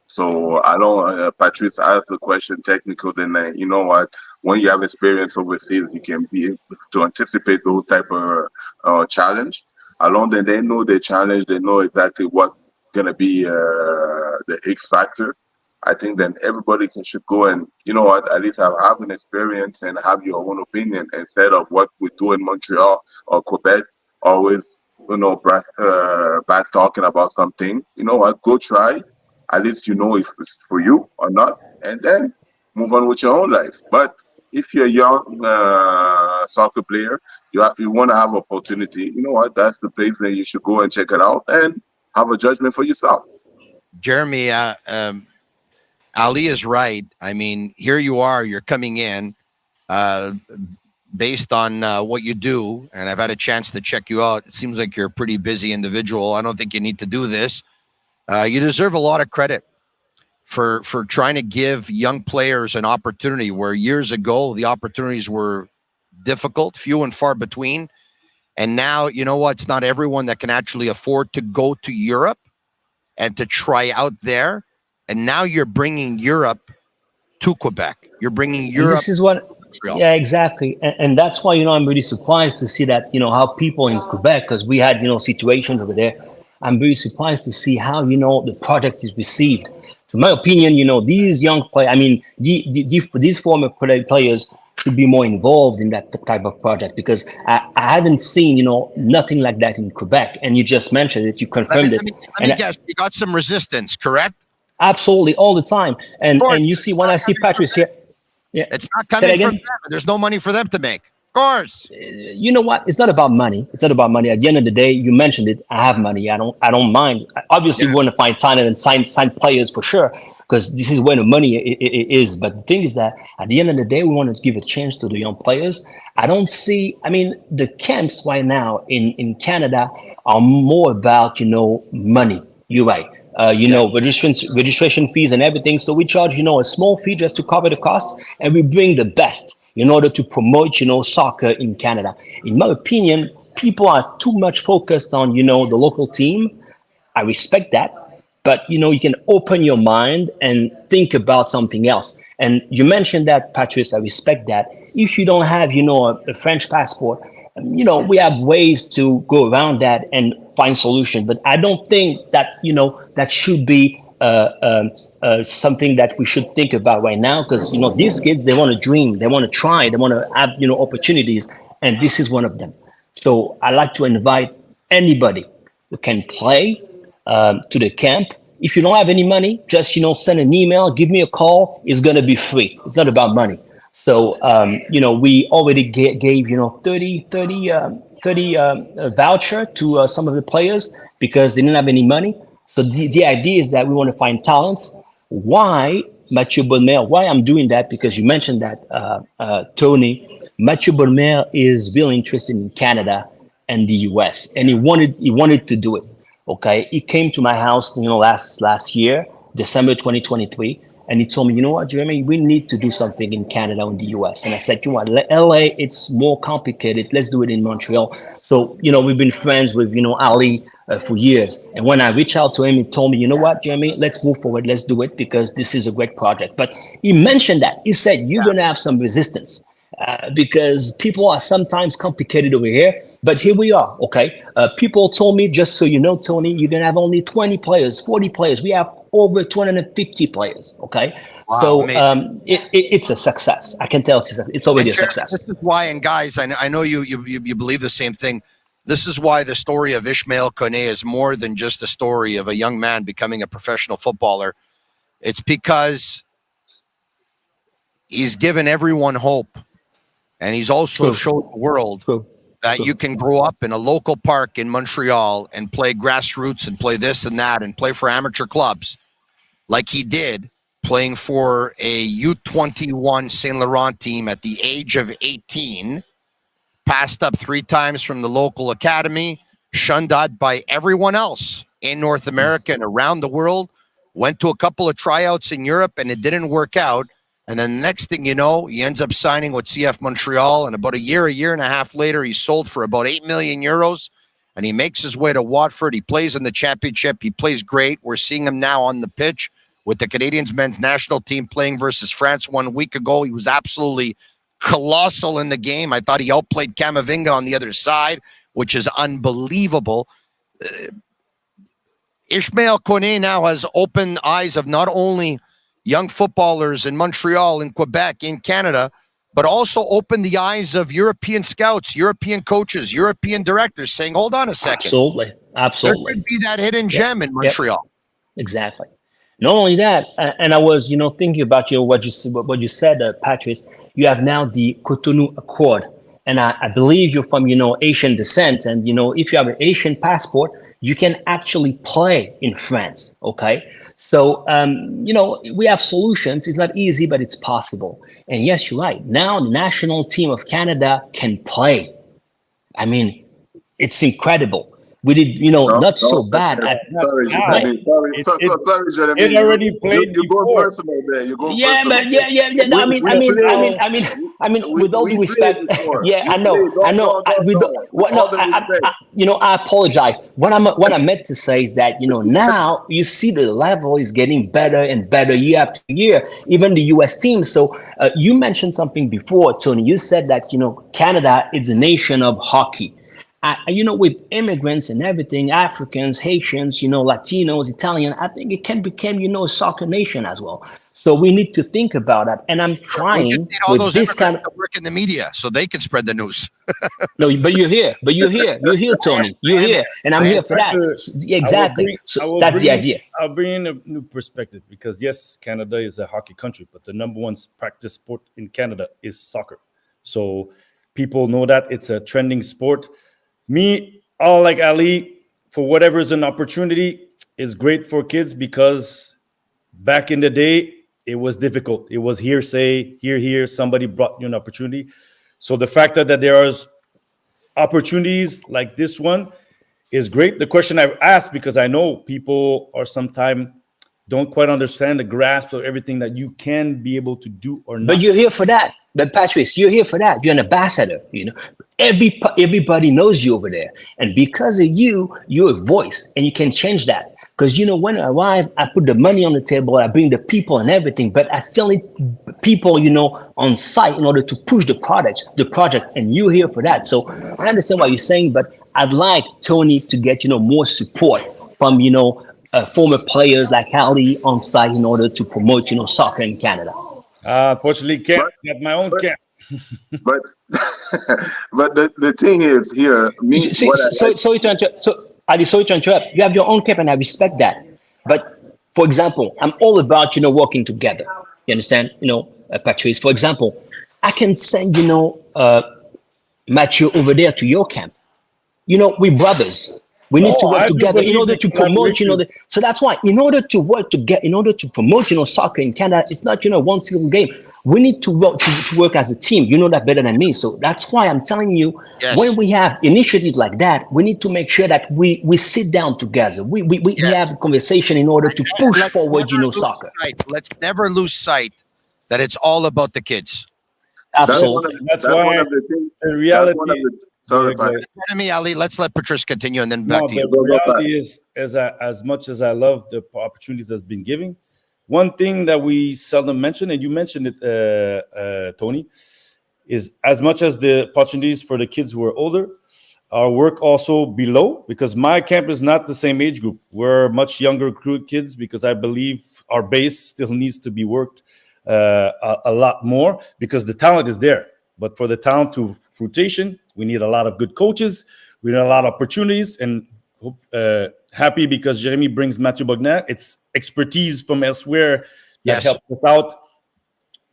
So I don't. Patrice asked the question technical. Then you know what? When you have experience overseas, you can be able to anticipate those type of challenge. Along then they know the challenge. They know exactly what's gonna be the X factor. I think then everybody should go and at least have an experience and have your own opinion instead of what we do in Montreal or Quebec. Always bad talking about something. You know what? Go try, at least you know if it's for you or not, and then move on with your own life. But if you're a young soccer player, you want to have opportunity. You know what? That's the place that you should go and check it out and have a judgment for yourself. Jeremy, Ali is right. I mean, here you are. You're coming in based on what you do, and I've had a chance to check you out. It seems like you're a pretty busy individual. I don't think you need to do this. You deserve a lot of credit for trying to give young players an opportunity where years ago the opportunities were difficult, few and far between. And now, you know what? It's not everyone that can actually afford to go to Europe and to try out there. And now you're bringing Europe to Quebec. You're bringing Europe. This is what. Montreal. Yeah, exactly, and that's why I'm really surprised to see that how people in Quebec, because we had situations over there. I'm very surprised to see how the project is received. To my opinion, these young players. I mean, these former players should be more involved in that type of project because I haven't seen nothing like that in Quebec. And you just mentioned it, you confirmed it. Let me guess, you got some resistance, correct? Absolutely, all the time. And you see when I see Patrice here. Yeah. It's not coming from them. There's no money for them to make. Of course. You know what? It's not about money. It's not about money. At the end of the day, you mentioned it. I have money. I don't mind. Obviously, we want to find talent and sign players for sure, because this is where the money is. But the thing is that at the end of the day, we want to give a chance to the young players. I don't see. I mean, the camps right now in Canada are more about money. You're right. Registration fees and everything. So we charge, a small fee just to cover the cost, and we bring the best in order to promote, soccer in Canada. In my opinion, people are too much focused on, the local team. I respect that, but you can open your mind and think about something else. And you mentioned that, Patrice. I respect that. If you don't have, a French passport, we have ways to go around that and find solutions. But I don't think that, that should be something that we should think about right now, because, these kids, they want to dream, they want to try, they want to have, opportunities. And this is one of them. So I like to invite anybody who can play to the camp. If you don't have any money, just, send an email, give me a call. It's going to be free. It's not about money. So, we already gave, 30 voucher to some of the players because they didn't have any money. So the idea is that we want to find talents. Why Mathieu Bonnemer? Why I'm doing that? Because you mentioned that, Tony. Mathieu Bonnemer is really interested in Canada and the US, and he wanted to do it. Okay, he came to my house, last year, December 2023. And he told me, you know what, Jeremy, we need to do something in Canada and the US. And I said, you know what, LA, it's more complicated. Let's do it in Montreal. So, we've been friends with, Ali for years. And when I reached out to him, he told me, you know what, Jeremy, let's move forward. Let's do it because this is a great project. But he mentioned that. He said, you're going to have some resistance because people are sometimes complicated over here. But here we are, okay? People told me, just so you know, Tony, you're going to have only 20 players, 40 players. We have over 250 players, okay? Wow, so it's a success. I can tell it's already a success. This is why, and guys, I know you believe the same thing. This is why the story of Ishmael Koné is more than just a story of a young man becoming a professional footballer. It's because he's given everyone hope, and he's also showed the world that you can grow up in a local park in Montreal and play grassroots and play this and that and play for amateur clubs like he did, playing for a U21 Saint Laurent team at the age of 18, passed up 3 times from the local academy, shunned out by everyone else in North America and around the world, went to a couple of tryouts in Europe, and it didn't work out. And then the next thing you know, he ends up signing with CF Montreal, and about a year and a half later, he's sold for about 8 million euros, and he makes his way to Watford. He plays in the championship. He plays great. We're seeing him now on the pitch with the Canadians men's national team playing versus France 1 week ago. He was absolutely colossal in the game. I thought he outplayed Camavinga on the other side, which is unbelievable. Ishmael Kone now has opened eyes of not only young footballers in Montreal, in Quebec, in Canada, but also opened the eyes of European scouts, European coaches, European directors, saying, hold on a second. Absolutely. There could be that hidden gem in Montreal. Exactly. Not only that, and I was, thinking about, what you said, Patrice. You have now the Cotonou Accord, and I believe you're from, Asian descent, and if you have an Asian passport, you can actually play in France. Okay, so we have solutions. It's not easy, but it's possible. And yes, you're right. Now the national team of Canada can play. I mean, it's incredible. We did, not so bad. Sorry, Jeremy. It already played. You go personal there. You go yeah, personal. but I mean, with all due respect, I know. I apologize. What I meant to say is that now you see the level is getting better and better year after year. Even the U.S. team. So you mentioned something before, Tony. You said that Canada is a nation of hockey. With immigrants and everything, Africans, Haitians, Latinos, Italian, I think it can become, a soccer nation as well. So we need to think about that. And I'm trying all with those this kind of work in the media so they can spread the news. No, but you're here, Tony. You're here, and I'm here for that. Exactly. So that's the idea. I'll bring in a new perspective because yes, Canada is a hockey country, but the number one practice sport in Canada is soccer. So people know that it's a trending sport. Me, all like Ali, for whatever is an opportunity, is great for kids because back in the day, it was difficult. It was hearsay, here, somebody brought you an opportunity. So the fact that there are opportunities like this one is great. The question I've asked, because I know people are sometimes don't quite understand the grasp of everything that you can be able to do or not. But you're here for that. But Patrice, you're here for that. You're an ambassador. Everybody knows you over there, and because of you, you're a voice, and you can change that. Because when I arrive, I put the money on the table, I bring the people and everything, but I still need people, on site in order to push the project, and you're here for that. So I understand what you're saying, but I'd like Tony to get more support from former players like Ali on site in order to promote soccer in Canada. Unfortunately, can't get my own camp. But the thing is here. Sorry to interrupt. Sorry to interrupt. You have your own camp, and I respect that. But for example, I'm all about working together. You understand? Patrice. For example, I can send Mathieu over there to your camp. We're brothers. We need to work together in order to promote, so that's why, in order to work together, in order to promote, soccer in Canada, it's not, one single game. We need to work as a team. You know that better than me. So that's why I'm telling you, when we have initiatives like that, we need to make sure that we sit down together. We have a conversation in order to push forward, soccer. Let's never lose sight that it's all about the kids. Absolutely. That's why one of the things. the reality. Sorry, Ali, let's let Patrice continue and then back to you. The reality is, as much as I love the opportunities that's been given, one thing that we seldom mention, and you mentioned it, Tony, is as much as the opportunities for the kids who are older, our work also below, because my camp is not the same age group. We're much younger kids because I believe our base still needs to be worked a lot more because the talent is there. But for the talent to fruition, we need a lot of good coaches. We need a lot of opportunities, and happy because Jeremy brings Mathieu Bogner. It's expertise from elsewhere that helps us out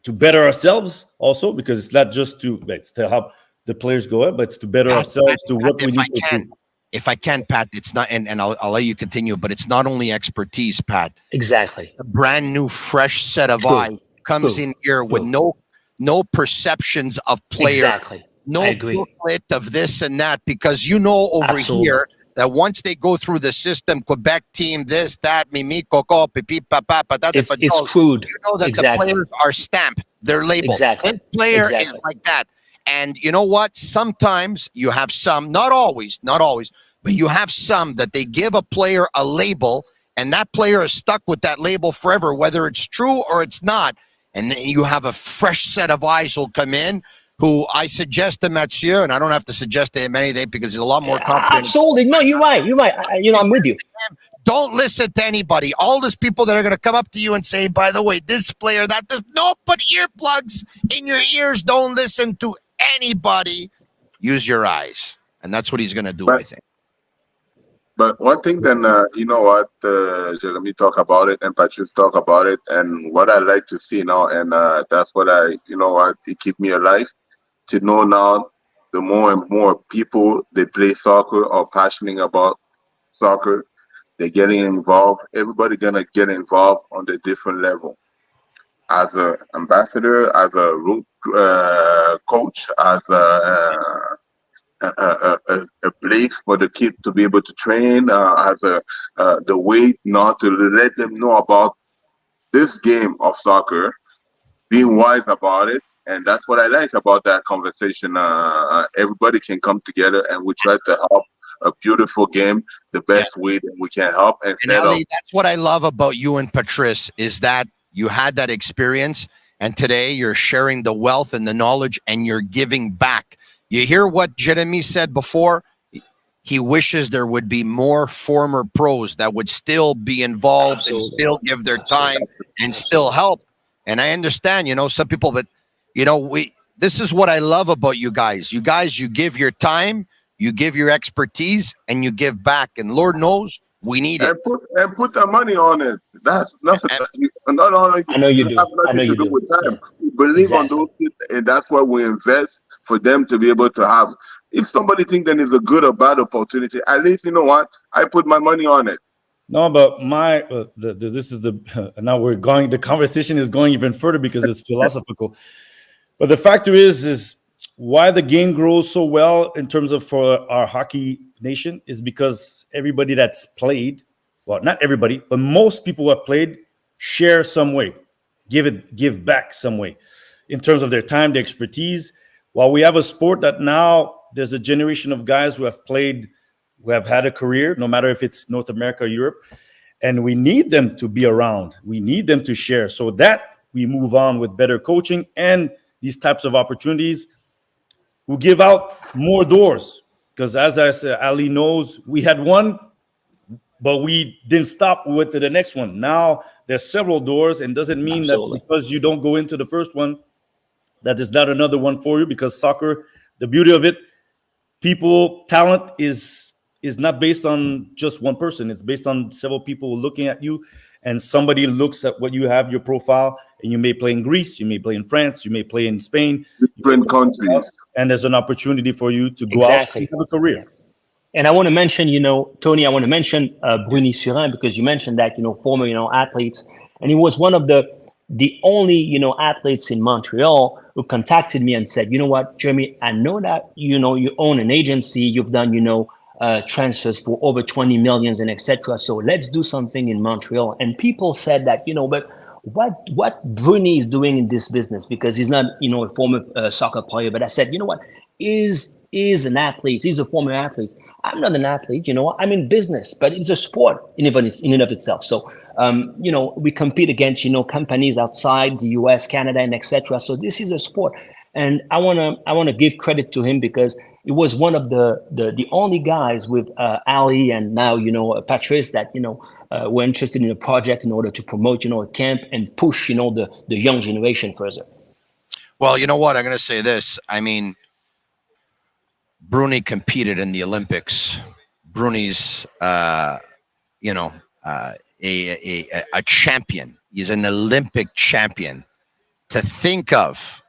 to better ourselves also, because it's not just to help the players go up, but it's to better ourselves to what we need to do. if I can, Pat, it's not, and I'll let you continue, but it's not only expertise, Pat. Exactly. A brand new, fresh set of eyes comes in here with no perceptions of player, Exactly. no booklet of this and that, because you know over here that once they go through the system, Quebec team, this, that, mimi, coco, pipi, papa, patata, it's crude. You know that the players are stamped, they're labeled. Exactly. This player is like that. And you know what? Sometimes you have some, not always, but you have some that they give a player a label, and that player is stuck with that label forever, whether it's true or it's not. And then you have a fresh set of eyes who'll come in, who I suggest to Mathieu, and I don't have to suggest to him anything because he's a lot more confident. Absolutely. No, you're right. I'm with you. Don't listen to anybody. All these people that are going to come up to you and say, by the way, this player, that, this. No, put earplugs in your ears. Don't listen to anybody. Use your eyes. And that's what he's going to do, I think. But one thing then, you know what, Jeremy talk about it and Patrice talk about it, and what I like to see now, and that's what it keep me alive, to know now the more and more people they play soccer or passionate about soccer, they're getting involved. Everybody gonna get involved on the different level. As an ambassador, as a root coach, as a place for the kids to be able to train, as the way not to let them know about this game of soccer, being wise about it. And that's what I like about that conversation. Everybody can come together and we try to help a beautiful game the best way that we can help. And Ali, that's what I love about you and Patrice, is that you had that experience, and today you're sharing the wealth and the knowledge, and you're giving back. You hear what Jeremy said before? He wishes there would be more former pros that would still be involved and still give their time and still help. And I understand, some people, but this is what I love about you guys. You guys, you give your time, you give your expertise, and you give back. And Lord knows we need it. And put the money on it. That's nothing. Not only I know you do. Have nothing to do with time. We believe on those kids, and that's why we invest for them to be able to have. If somebody thinks that is a good or bad opportunity, at least you know what, I put my money on it. No, but this is now we're going. The conversation is going even further because it's philosophical. But the factor is why the game grows so well in terms of for our hockey nation is because everybody that's played, well, not everybody, but most people who have played share some way, give back some way in terms of their time, their expertise. While we have a sport that now there's a generation of guys who have played, who have had a career, no matter if it's North America or Europe, and we need them to be around. We need them to share so that we move on with better coaching and these types of opportunities will give out more doors. Because as I said, Ali knows we had one, but we didn't stop. We went to the next one. Now there's several doors, and doesn't mean that because you don't go into the first one, that is not another one for you. Because soccer, the beauty of it, talent is not based on just one person. It's based on several people looking at you, and somebody looks at what you have, your profile, and you may play in Greece, you may play in France, you may play in Spain, different countries, and there's an opportunity for you to go out and have a career. And I want to mention, Tony, I want to mention Bruni Surin, because you mentioned that, former, athletes, and he was one of the only, athletes in Montreal who contacted me and said, you know what, Jeremy, I know that, you own an agency, you've done, transfers for over 20 millions and etc. So let's do something in Montreal. And people said that, but what Bruni is doing in this business, because he's not, a former soccer player, but I said, you know what, is an athlete, he's a former athlete. I'm not an athlete, I'm in business, but it's a sport in and of itself. So, we compete against, companies outside the US, Canada, and etc. So this is a sport. And I want to give credit to him, because he was one of the only guys with Ali and now, Patrice that, were interested in a project in order to promote, a camp and push, the young generation further. Well, you know what? I'm going to say this. I mean, Bruni competed in the Olympics. Bruni's, a champion. He's an Olympic champion. To think of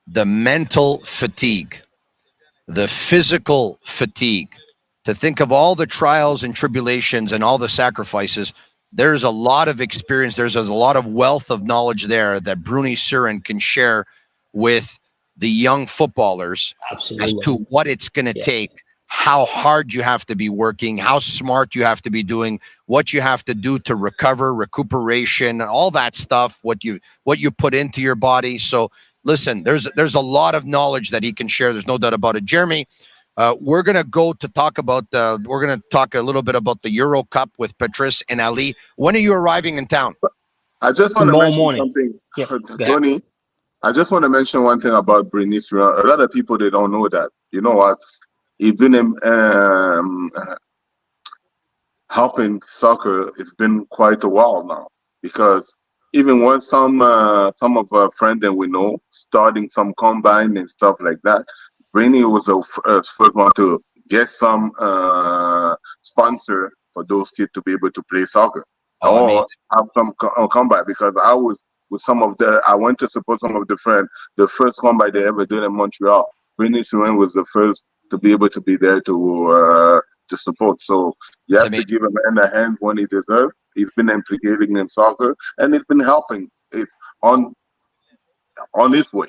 the mental fatigue, the physical fatigue, to think of all the trials and tribulations and all the sacrifices. There's a lot of experience. There's a lot of wealth of knowledge there that Bruni Surin can share with the young footballers. Absolutely. As to what it's going to take, how hard you have to be working, how smart you have to be doing, what you have to do to recover, recuperation, all that stuff, what you put into your body. So listen, there's a lot of knowledge that he can share. There's no doubt about it. Jeremy, we're going to go to talk about we're going to talk a little bit about the Euro Cup with Patrice and Ali. When are you arriving in town? I just want to Tomorrow mention morning. something, Tony. I just want to mention one thing about Bernier. A lot of people, they don't know that. You know what? He's been helping soccer. It's been quite a while now, because even when some of our friends that we know starting some combine and stuff like that, Bernier was the first one to get some sponsor for those kids to be able to play soccer. Or have some combine, because I was with I went to support some of the friends. The first combine they ever did in Montreal, Bernier Surin was the first to be able to be there to support. So you have to give a man a hand when he deserves. He's been implicating in soccer, and it's been helping. It's on its way.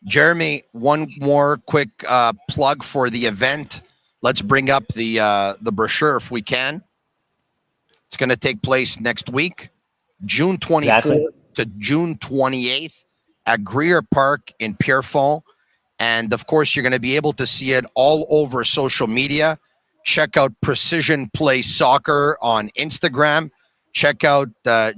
Jeremy, one more quick plug for the event. Let's bring up the brochure if we can. It's going to take place next week, June 24th to June 28th at Greer Park in Pierrefonds. And of course, you're going to be able to see it all over social media. Check out Precision Play Soccer on Instagram. Check out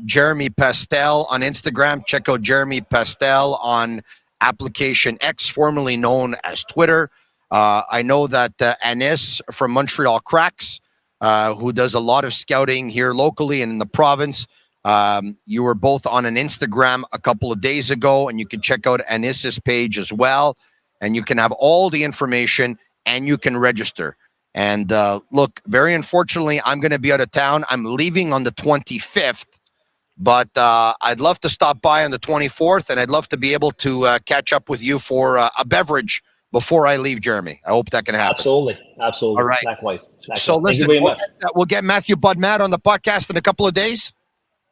Jeremy Pastel on Instagram. Check out Jeremy Pastel on application X, formerly known as Twitter. I know that Anis from Montreal Cracks, who does a lot of scouting here locally and in the province, you were both on an Instagram a couple of days ago, and you can check out Anis's page as well. And you can have all the information, and you can register. And look, very unfortunately, I'm going to be out of town. I'm leaving on the 25th, but I'd love to stop by on the 24th, and I'd love to be able to catch up with you for a beverage before I leave, Jeremy. I hope that can happen. Absolutely. All right. Likewise. So listen, Thank you very much. We'll get Matthew Budmat on the podcast in a couple of days.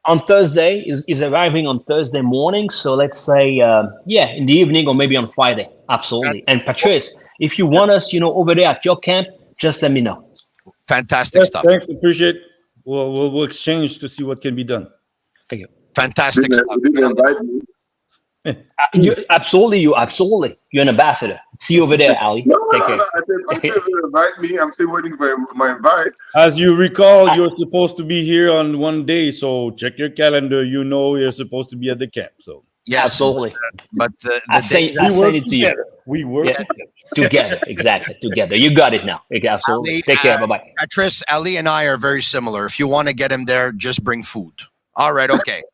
On Thursday, is arriving on Thursday morning. So let's say, in the evening or maybe on Friday. Absolutely. And Patrice, if you want us, over there at your camp, just let me know. Fantastic stuff. Thanks. Appreciate. We'll exchange to see what can be done. Thank you. Fantastic stuff. Did you invite me? Absolutely. You're an ambassador. See you over there, Ali. Take care. No. I said, you invite me. I'm still waiting for my invite. As you recall, you're supposed to be here on one day, so check your calendar. You're supposed to be at the camp. So yes, absolutely. But I say it to you. We work together. Exactly. Together. You got it now. Absolutely. Ali, Take care. Bye-bye. Patrice, Ali and I are very similar. If you want to get him there, just bring food. All right. Okay.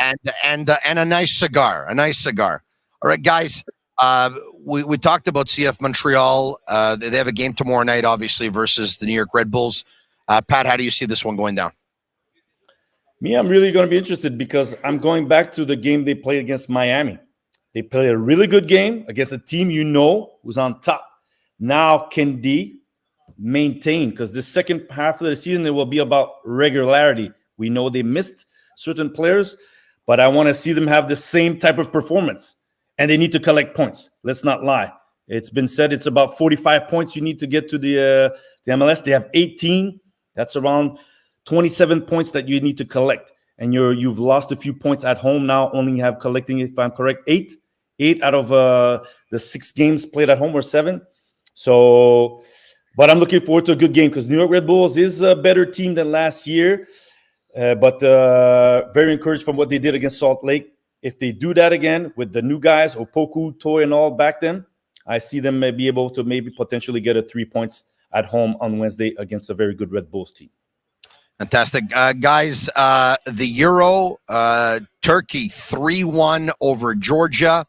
And a nice cigar. All right, guys. We talked about CF Montreal. They have a game tomorrow night, obviously, versus the New York Red Bulls. Pat, how do you see this one going down? Me, I'm really going to be interested, because I'm going back to the game they played against Miami. They played a really good game against a team who's on top. Now, can they maintain? Because the second half of the season, it will be about regularity. We know they missed certain players, but I want to see them have the same type of performance. And they need to collect points. Let's not lie. It's been said it's about 45 points you need to get to the MLS. They have 18. That's around 27 points that you need to collect. And you've lost a few points at home now. Only have collecting, if I'm correct, eight out of the 6 games played at home, or 7. So, but I'm looking forward to a good game, because New York Red Bulls is a better team than last year. But very encouraged from what they did against Salt Lake. If they do that again with the new guys, Opoku, Toy, and all back then, I see them be able to maybe potentially get a 3 points at home on Wednesday against a very good Red Bulls team. Fantastic. Guys, the Euro, Turkey 3-1 over Georgia.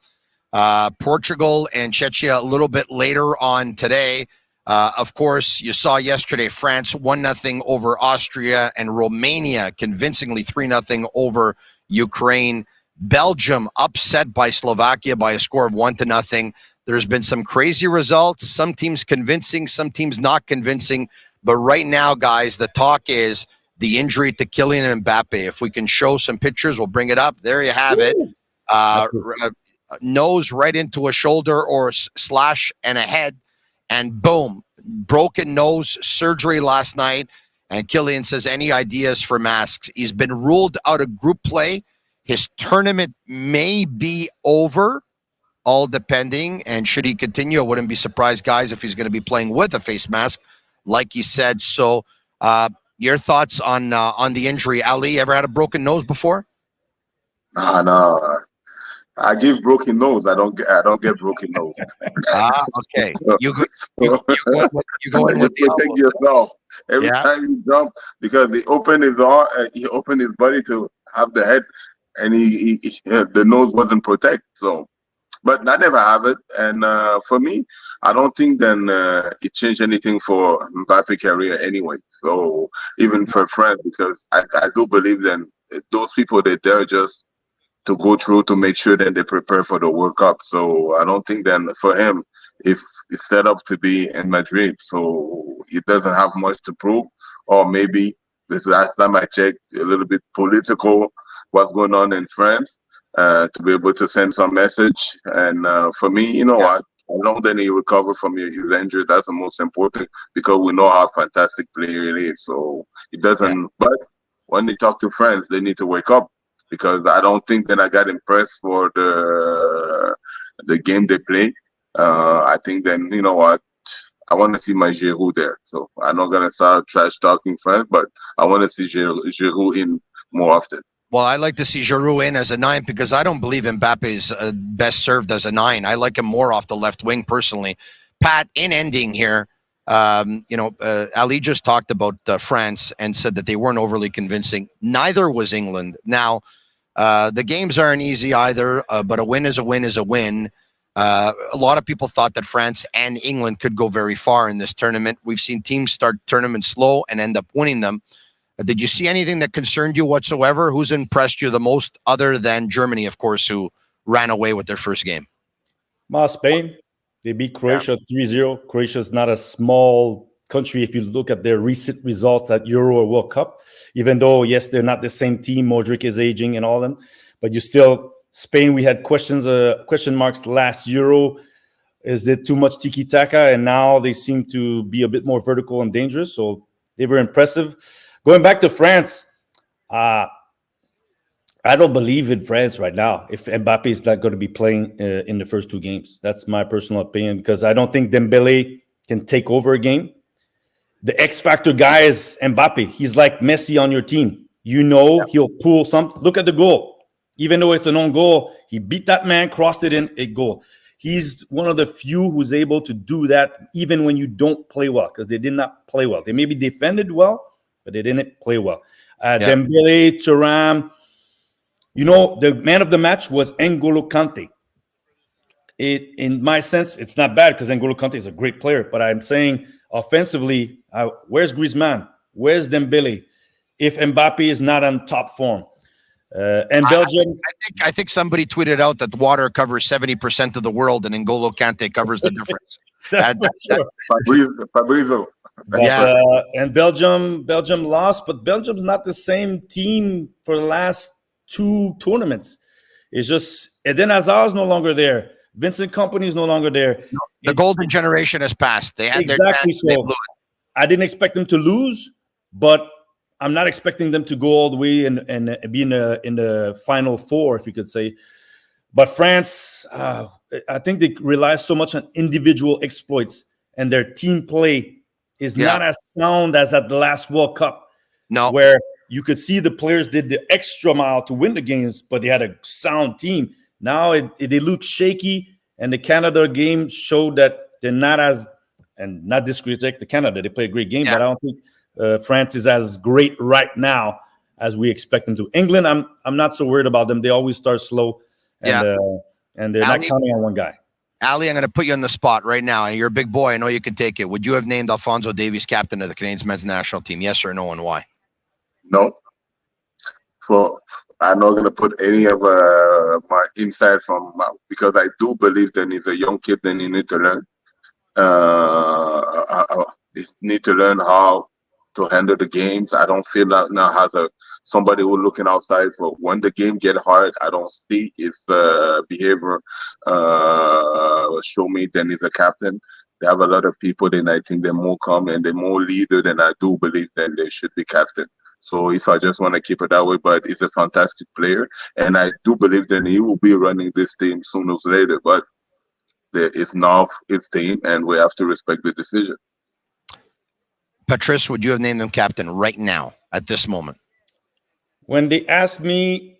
Portugal and Czechia a little bit later on today. Of course, you saw yesterday France 1-0 over Austria, and Romania convincingly 3-0 over Ukraine. Belgium upset by Slovakia by a score of 1-0. There's been some crazy results, some teams convincing, some teams not convincing. But right now, guys, the talk is the injury to Kylian Mbappe. If we can show some pictures, we'll bring it up. There you have it. Nose right into a shoulder or slash and a head, and boom, broken nose, surgery last night. And Kylian says, any ideas for masks? He's been ruled out of group play. His tournament may be over, all depending. And should he continue, I wouldn't be surprised, guys, if he's going to be playing with a face mask, like he said. So your thoughts on the injury. Ali, ever had a broken nose before? No. I give broken nose. I don't get broken nose. Okay. You go in with the protect yourself every time you jump, because he opened his body to have the head, and the nose wasn't protected. So, but I never have it. And for me, I don't think then it changed anything for Mbappe career anyway. So even for France, because I do believe then those people they're just to go through to make sure that they prepare for the World Cup. So I don't think then for him, it's set up to be in Madrid. So he doesn't have much to prove. Or maybe this last time I checked, a little bit political, what's going on in France, to be able to send some message. And for me, you know what? As long as he recover from his injury, that's the most important, because we know how fantastic player he is. So it doesn't, but when they talk to France, they need to wake up. Because I don't think that I got impressed for the game they play. I think then, you know what, I want to see my Giroud there. So I'm not going to start trash talking France, but I want to see Giroud in more often. Well, I like to see Giroud in as a 9, because I don't believe Mbappe is best served as a 9. I like him more off the left wing personally. Pat, in ending here, Ali just talked about France and said that they weren't overly convincing. Neither was England. Now, the games aren't easy either, but a win is a win is a win. A lot of people thought that France and England could go very far in this tournament. We've seen teams start tournaments slow and end up winning them. Did you see anything that concerned you whatsoever? Who's impressed you the most, other than Germany, of course, who ran away with their first game? Spain. They beat Croatia 3-0. Croatia's not a small country if you look at their recent results at Euro or World Cup. Even though, yes, they're not the same team. Modric is aging and all them. But you still, Spain, we had question marks last Euro. Is it too much tiki-taka? And now they seem to be a bit more vertical and dangerous. So they were impressive. Going back to France, I don't believe in France right now if Mbappe is not going to be playing in the first 2 games. That's my personal opinion, because I don't think Dembele can take over a game. The X factor guy is Mbappe. He's like Messi on your team. He'll pull some. Look at the goal. Even though it's an own goal, he beat that man, crossed it in, a goal. He's one of the few who's able to do that even when you don't play well, because they did not play well. They maybe defended well, but they didn't play well. Dembele, Thuram. The man of the match was N'Golo Kante. In my sense, it's not bad because N'Golo Kante is a great player, but I'm saying offensively, where's Griezmann? Where's Dembele? If Mbappe is not on top form. And Belgium. I think somebody tweeted out that water covers 70% of the world and N'Golo Kante covers the difference. Fabrizio. And Belgium lost, but Belgium's not the same team for the last 2 tournaments. It's just Eden Hazard is no longer there. Vincent Kompany is no longer there. The golden generation has passed. They had exactly their so. I didn't expect them to lose, but I'm not expecting them to go all the way and be in the final 4, if you could say. But France, I think they rely so much on individual exploits, and their team play is not as sound as at the last World Cup. No, where you could see the players did the extra mile to win the games, but they had a sound team. Now they look shaky, and the Canada game showed that they're not as, and not disrespect to Canada, they play a great game, but I don't think France is as great right now as we expect them to. England, I'm not so worried about them. They always start slow, and they're not counting on one guy. Ali, I'm going to put you on the spot right now, and you're a big boy. I know you can take it. Would you have named Alphonso Davies captain of the Canadian men's national team? Yes or no, and why? No. For I'm not going to put any of my insight because I do believe that he's a young kid and he need to learn. He need to learn how to handle the games. I don't feel that now has somebody who looking outside for when the game get hard. I don't see his behavior show me then he's a captain. They have a lot of people, then I think they're more calm and they're more leader than I do believe then they should be captain. So if I just want to keep it that way, but he's a fantastic player, and I do believe that he will be running this team sooner or later. But it's now his team, and we have to respect the decision. Patrice, would you have named him captain right now at this moment? When they asked me,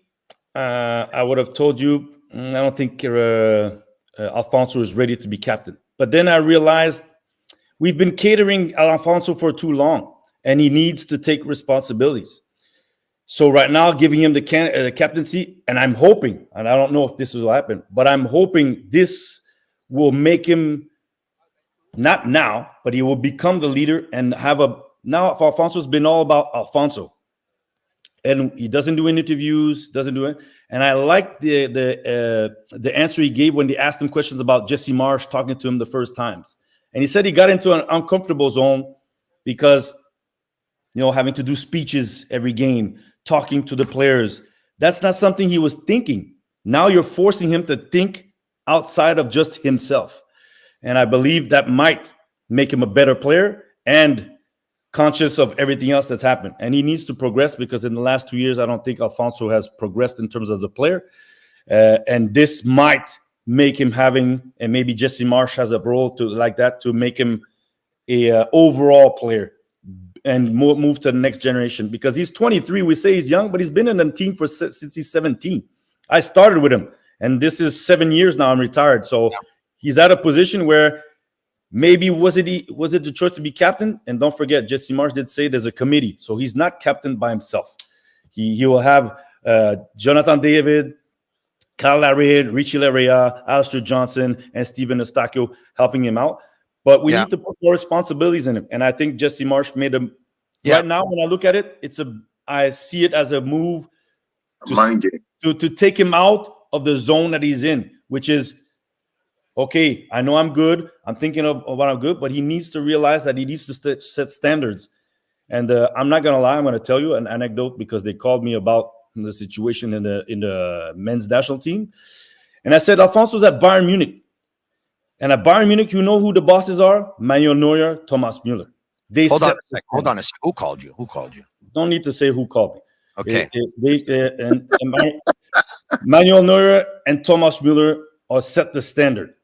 I would have told you I don't think Alphonso is ready to be captain. But then I realized we've been catering Alphonso for too long, and he needs to take responsibilities. So right now, giving him the captaincy, and I'm hoping, and I don't know if this will happen, but I'm hoping this will make him, not now, but he will become the leader and have now Alfonso's been all about Alphonso. And he doesn't do any interviews, doesn't do it. And I like the answer he gave when they asked him questions about Jesse Marsh talking to him the first times. And he said he got into an uncomfortable zone because, having to do speeches every game, talking to the players. That's not something he was thinking. Now you're forcing him to think outside of just himself. And I believe that might make him a better player and conscious of everything else that's happened. And he needs to progress because in the last 2 years, I don't think Alphonso has progressed in terms of the player. And this might make him and maybe Jesse Marsh has a role to make him a overall player and move to the next generation, because he's 23. We say he's young, but he's been in the team since he's 17. I started with him, and this is 7 years now. I'm retired, so he's at a position where maybe was it the choice to be captain? And don't forget, Jesse Marsh did say there's a committee, so he's not captain by himself. He will have Jonathan David, Kyle Larid, Richie Larea, Alistair Johnson, and Steven Eustachio helping him out. But we need to put more responsibilities in him. And I think Jesse Marsh made him. Right now, when I look at it, I see it as a move to take him out of the zone that he's in, which is, okay, I know I'm good. I'm thinking of what I'm good, but he needs to realize that he needs to set standards. And I'm not going to lie. I'm going to tell you an anecdote because they called me about the situation in the men's national team. And I said, Alphonso's at Bayern Munich. And at Bayern Munich, you know who the bosses are? Manuel Neuer, Thomas Müller. Hold on a sec. Who called you? Don't need to say who called me. Okay. Manuel Neuer and Thomas Müller are set the standard.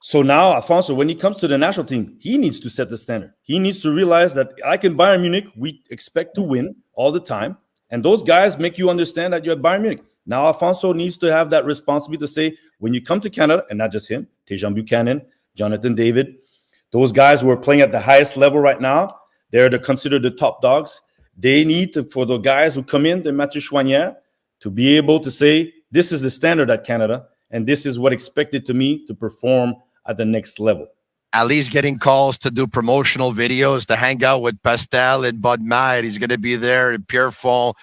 So now Alphonso, when he comes to the national team, he needs to set the standard. He needs to realize that like in Bayern Munich, we expect to win all the time. And those guys make you understand that you're at Bayern Munich. Now Alphonso needs to have that responsibility to say, when you come to Canada, and not just him, Tejan Buchanan, Jonathan David, those guys who are playing at the highest level right now, they're considered the top dogs. They need to, for the guys who come in, the Mathieu Choinière, to be able to say, this is the standard at Canada, and this is what expected to me to perform at the next level. Ali's getting calls to do promotional videos, to hang out with Pastel and Bud Matt. He's going to be there in Pierrefonds.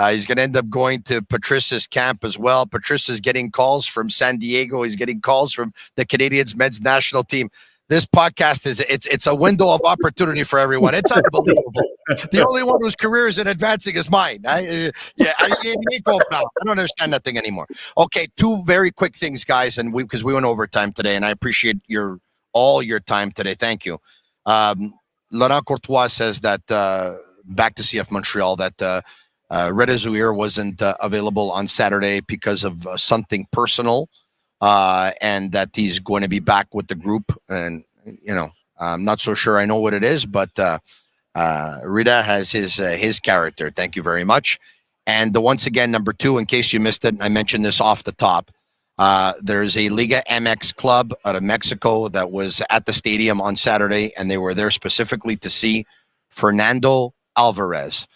He's going to end up going to Patrice's camp as well. Patrice is getting calls from San Diego. He's getting calls from the Canadians men's national team. This podcast it's a window of opportunity for everyone. It's unbelievable. The only one whose career is in advancing is mine. I don't understand that thing anymore. Okay, two very quick things, guys, and because we went over time today, and I appreciate all your time today. Thank you. Laurent Courtois says that back to CF Montreal that Reda Zouhir wasn't available on Saturday because of something personal, and that he's going to be back with the group. And, I'm not so sure I know what it is, but Reda has his character. Thank you very much. And once again, number two, in case you missed it, I mentioned this off the top. There's a Liga MX club out of Mexico that was at the stadium on Saturday, and they were there specifically to see Fernando Alvarez.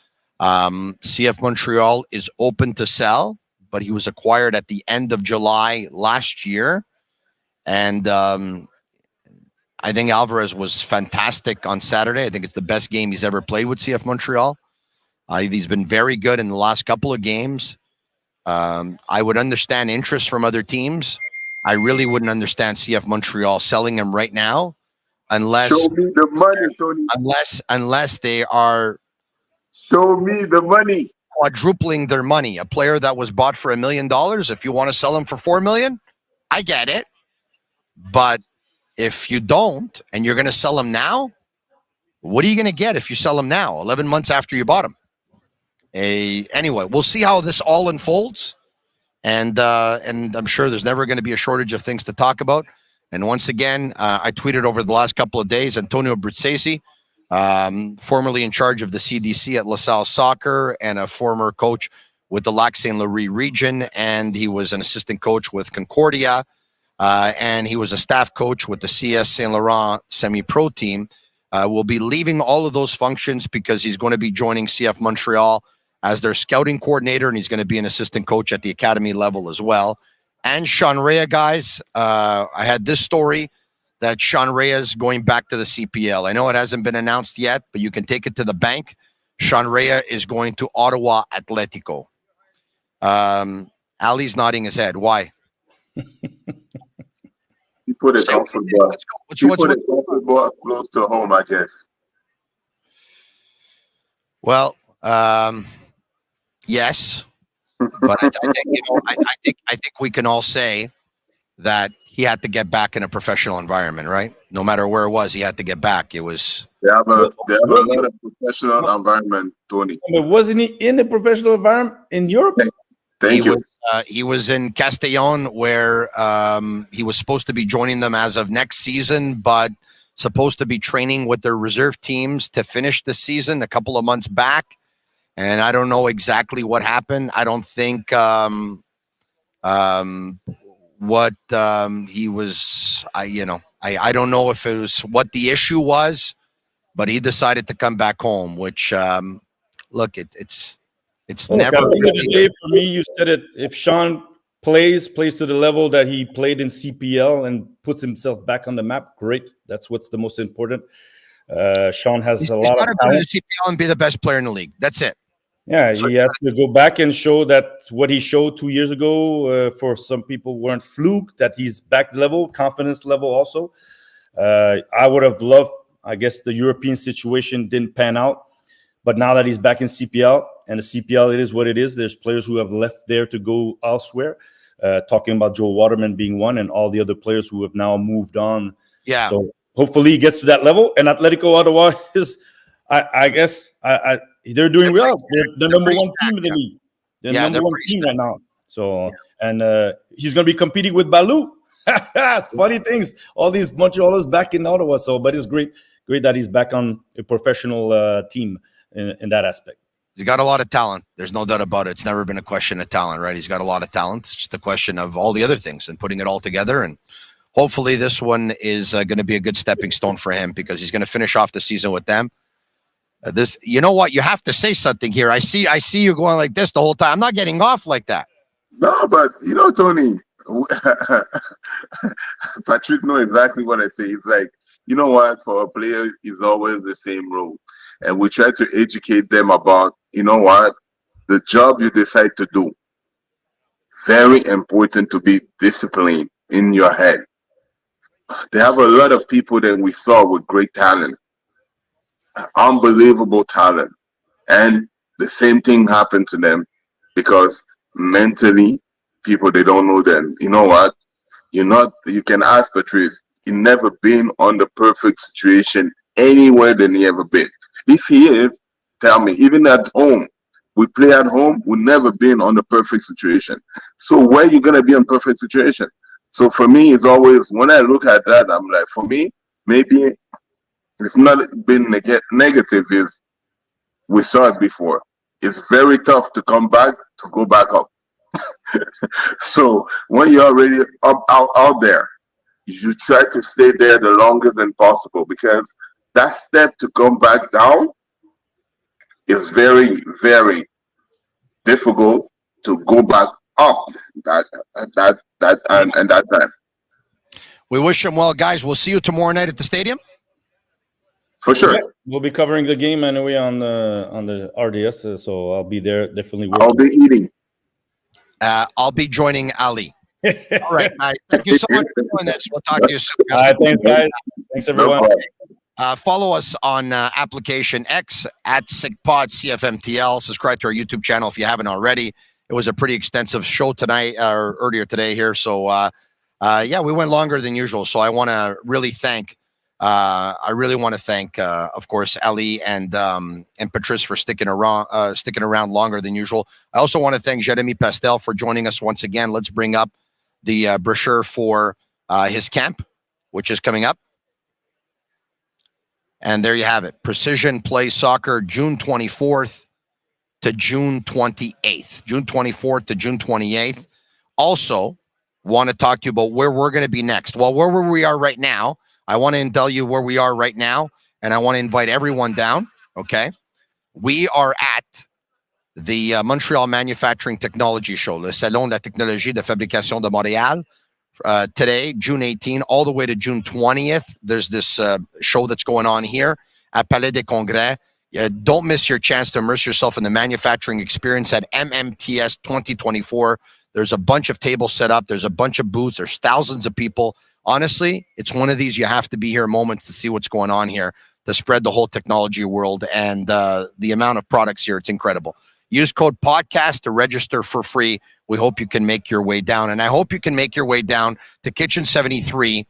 CF Montreal is open to sell, but he was acquired at the end of July last year. And I think Alvarez was fantastic on Saturday. I think it's the best game he's ever played with CF Montreal. He's been very good in the last couple of games. I would understand interest from other teams. I really wouldn't understand CF Montreal selling him right now, unless show me the money, Tony. Unless they are show me the money, quadrupling their money. A player that was bought for $1 million, if you want to sell him for $4 million, I get it. But if you don't, and you're going to sell him now, what are you going to get if you sell him now, 11 months after you bought him? Anyway, we'll see how this all unfolds. And I'm sure there's never going to be a shortage of things to talk about. And once again, I tweeted over the last couple of days, Antonio Bruzzese, formerly in charge of the CDC at LaSalle Soccer and a former coach with the Lac Saint Louis region. And he was an assistant coach with Concordia. And he was a staff coach with the CS Saint Laurent semi-pro team. Will be leaving all of those functions because he's going to be joining CF Montreal as their scouting coordinator, and he's going to be an assistant coach at the academy level as well. And Sean Rea, guys, I had this story that Sean Rea is going back to the CPL. I know it hasn't been announced yet, but you can take it to the bank. Sean Rea is going to Ottawa Atletico. Ali's nodding his head. Why? He put it comfortable. He put it comfortable close to home, I guess. Well, yes, but I think we can all say that he had to get back in a professional environment, right? No matter where it was, he had to get back. It was. They have a lot of professional environment, Tony. But wasn't he in a professional environment in Europe? Thank you. He was in Castellón, where he was supposed to be joining them as of next season, but supposed to be training with their reserve teams to finish the season a couple of months back. And I don't know exactly what happened. I don't think what he was. I don't know if it was what the issue was, but he decided to come back home. Which look, it's never. At the end of the day, for me, you said it. If Sean plays to the level that he played in CPL and puts himself back on the map, great. That's what's the most important. Sean has a lot of talent. He's got to CPL and be the best player in the league. That's it. Yeah, he has to go back and show that what he showed 2 years ago for some people weren't fluke, that he's back level, confidence level also. I would have loved, I guess the European situation didn't pan out. But now that he's back in CPL, and the CPL, it is what it is. There's players who have left there to go elsewhere. Talking about Joe Waterman being one, and all the other players who have now moved on. Yeah. So hopefully he gets to that level. And Atletico Ottawa is, I guess, they're doing well. They're the number one team in the league. They're number one team right now. So, and he's going to be competing with Balou. Funny things. All these Montrealers back in Ottawa. So, but it's great that he's back on a professional team in that aspect. He's got a lot of talent. There's no doubt about it. It's never been a question of talent, right? He's got a lot of talent. It's just a question of all the other things and putting it all together. And hopefully this one is going to be a good stepping stone for him, because he's going to finish off the season with them. You know what? You have to say something here. I see you going like this the whole time. I'm not getting off like that. No, but Tony, Patrick knows exactly what I say. It's like, you know what? For a player, it's always the same role. And we try to educate them about, you know what, the job you decide to do. Very important to be disciplined in your head. They have a lot of people that we saw with great talent, unbelievable talent. And the same thing happened to them because mentally, people, they don't know them. You know what? You can ask Patrice, he never been on the perfect situation anywhere than he ever been. If he is, tell me, even at home, we play at home, we've never been on the perfect situation. So where you going to be in perfect situation? So for me, it's always, when I look at that, I'm like, for me, maybe it's not been negative, is we saw it before. It's very tough to come back, to go back up. So when you're already out there, you try to stay there the longest than possible, because that step to come back down is very, very difficult to go back up that time. We wish him well, guys. We'll see you tomorrow night at the stadium. For sure. Yeah, we'll be covering the game anyway on the RDS, so I'll be there definitely. I'll be eating. I'll be joining Ali. All right, guys. Thank you so much for doing this. We'll talk to you soon. All right, thanks, guys. Thanks, everyone. Follow us on application X at SickPod CFMTL. Subscribe to our YouTube channel if you haven't already. It was a pretty extensive show tonight or earlier today here. So, yeah, we went longer than usual. So I want to really thank, of course, Ali and Patrice for sticking around longer than usual. I also want to thank Jeremy Pastel for joining us once again. Let's bring up the brochure for his camp, which is coming up. And there you have it. Precision Play Soccer, June 24th to June 28th. June 24th to June 28th. Also, want to talk to you about where we're going to be next. Well, where we are right now, I want to tell you where we are right now, and I want to invite everyone down, okay? We are at the Montreal Manufacturing Technology Show, le Salon de la Technologie de Fabrication de Montréal. Today, June 18, all the way to June 20th. There's this show that's going on here at Palais des Congrès. Don't miss your chance to immerse yourself in the manufacturing experience at MMTS 2024. There's a bunch of tables set up. There's a bunch of booths. There's thousands of people. Honestly, it's one of these you have to be here moments to see what's going on here, to spread the whole technology world and the amount of products here. It's incredible. Use code podcast to register for free. We hope you can make your way down. And I hope you can make your way down to Kitchen 73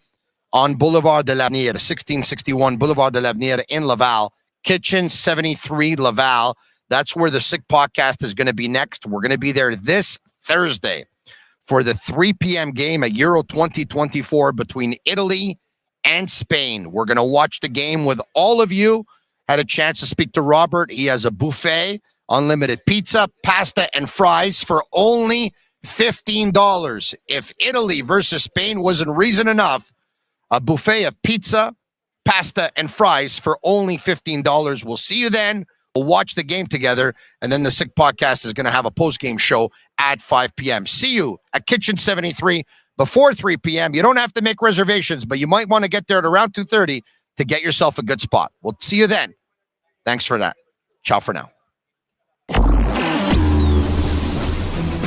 on Boulevard de l'Avenir, 1661 Boulevard de l'Avenir in Laval. Kitchen 73 Laval. That's where the Sick Podcast is going to be next. We're going to be there this Thursday for the 3 p.m. game at Euro 2024 between Italy and Spain. We're going to watch the game with all of you. Had a chance to speak to Robert. He has a buffet, unlimited pizza, pasta, and fries for only $15. If Italy versus Spain wasn't reason enough, a buffet of pizza, pasta, and fries for only $15. We'll see you then. We'll watch the game together, and then the Sick Podcast is going to have a post-game show at 5 p.m. See you at Kitchen 73 before 3 p.m. You don't have to make reservations, but you might want to get there at around 2:30 to get yourself a good spot. We'll see you then. Thanks for that. Ciao for now.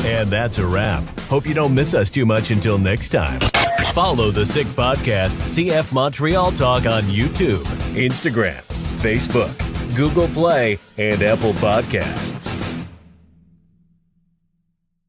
And that's a wrap. Hope you don't miss us too much until next time. Follow the Sick Podcast, CF Montreal Talk on YouTube, Instagram, Facebook, Google Play, and Apple Podcasts.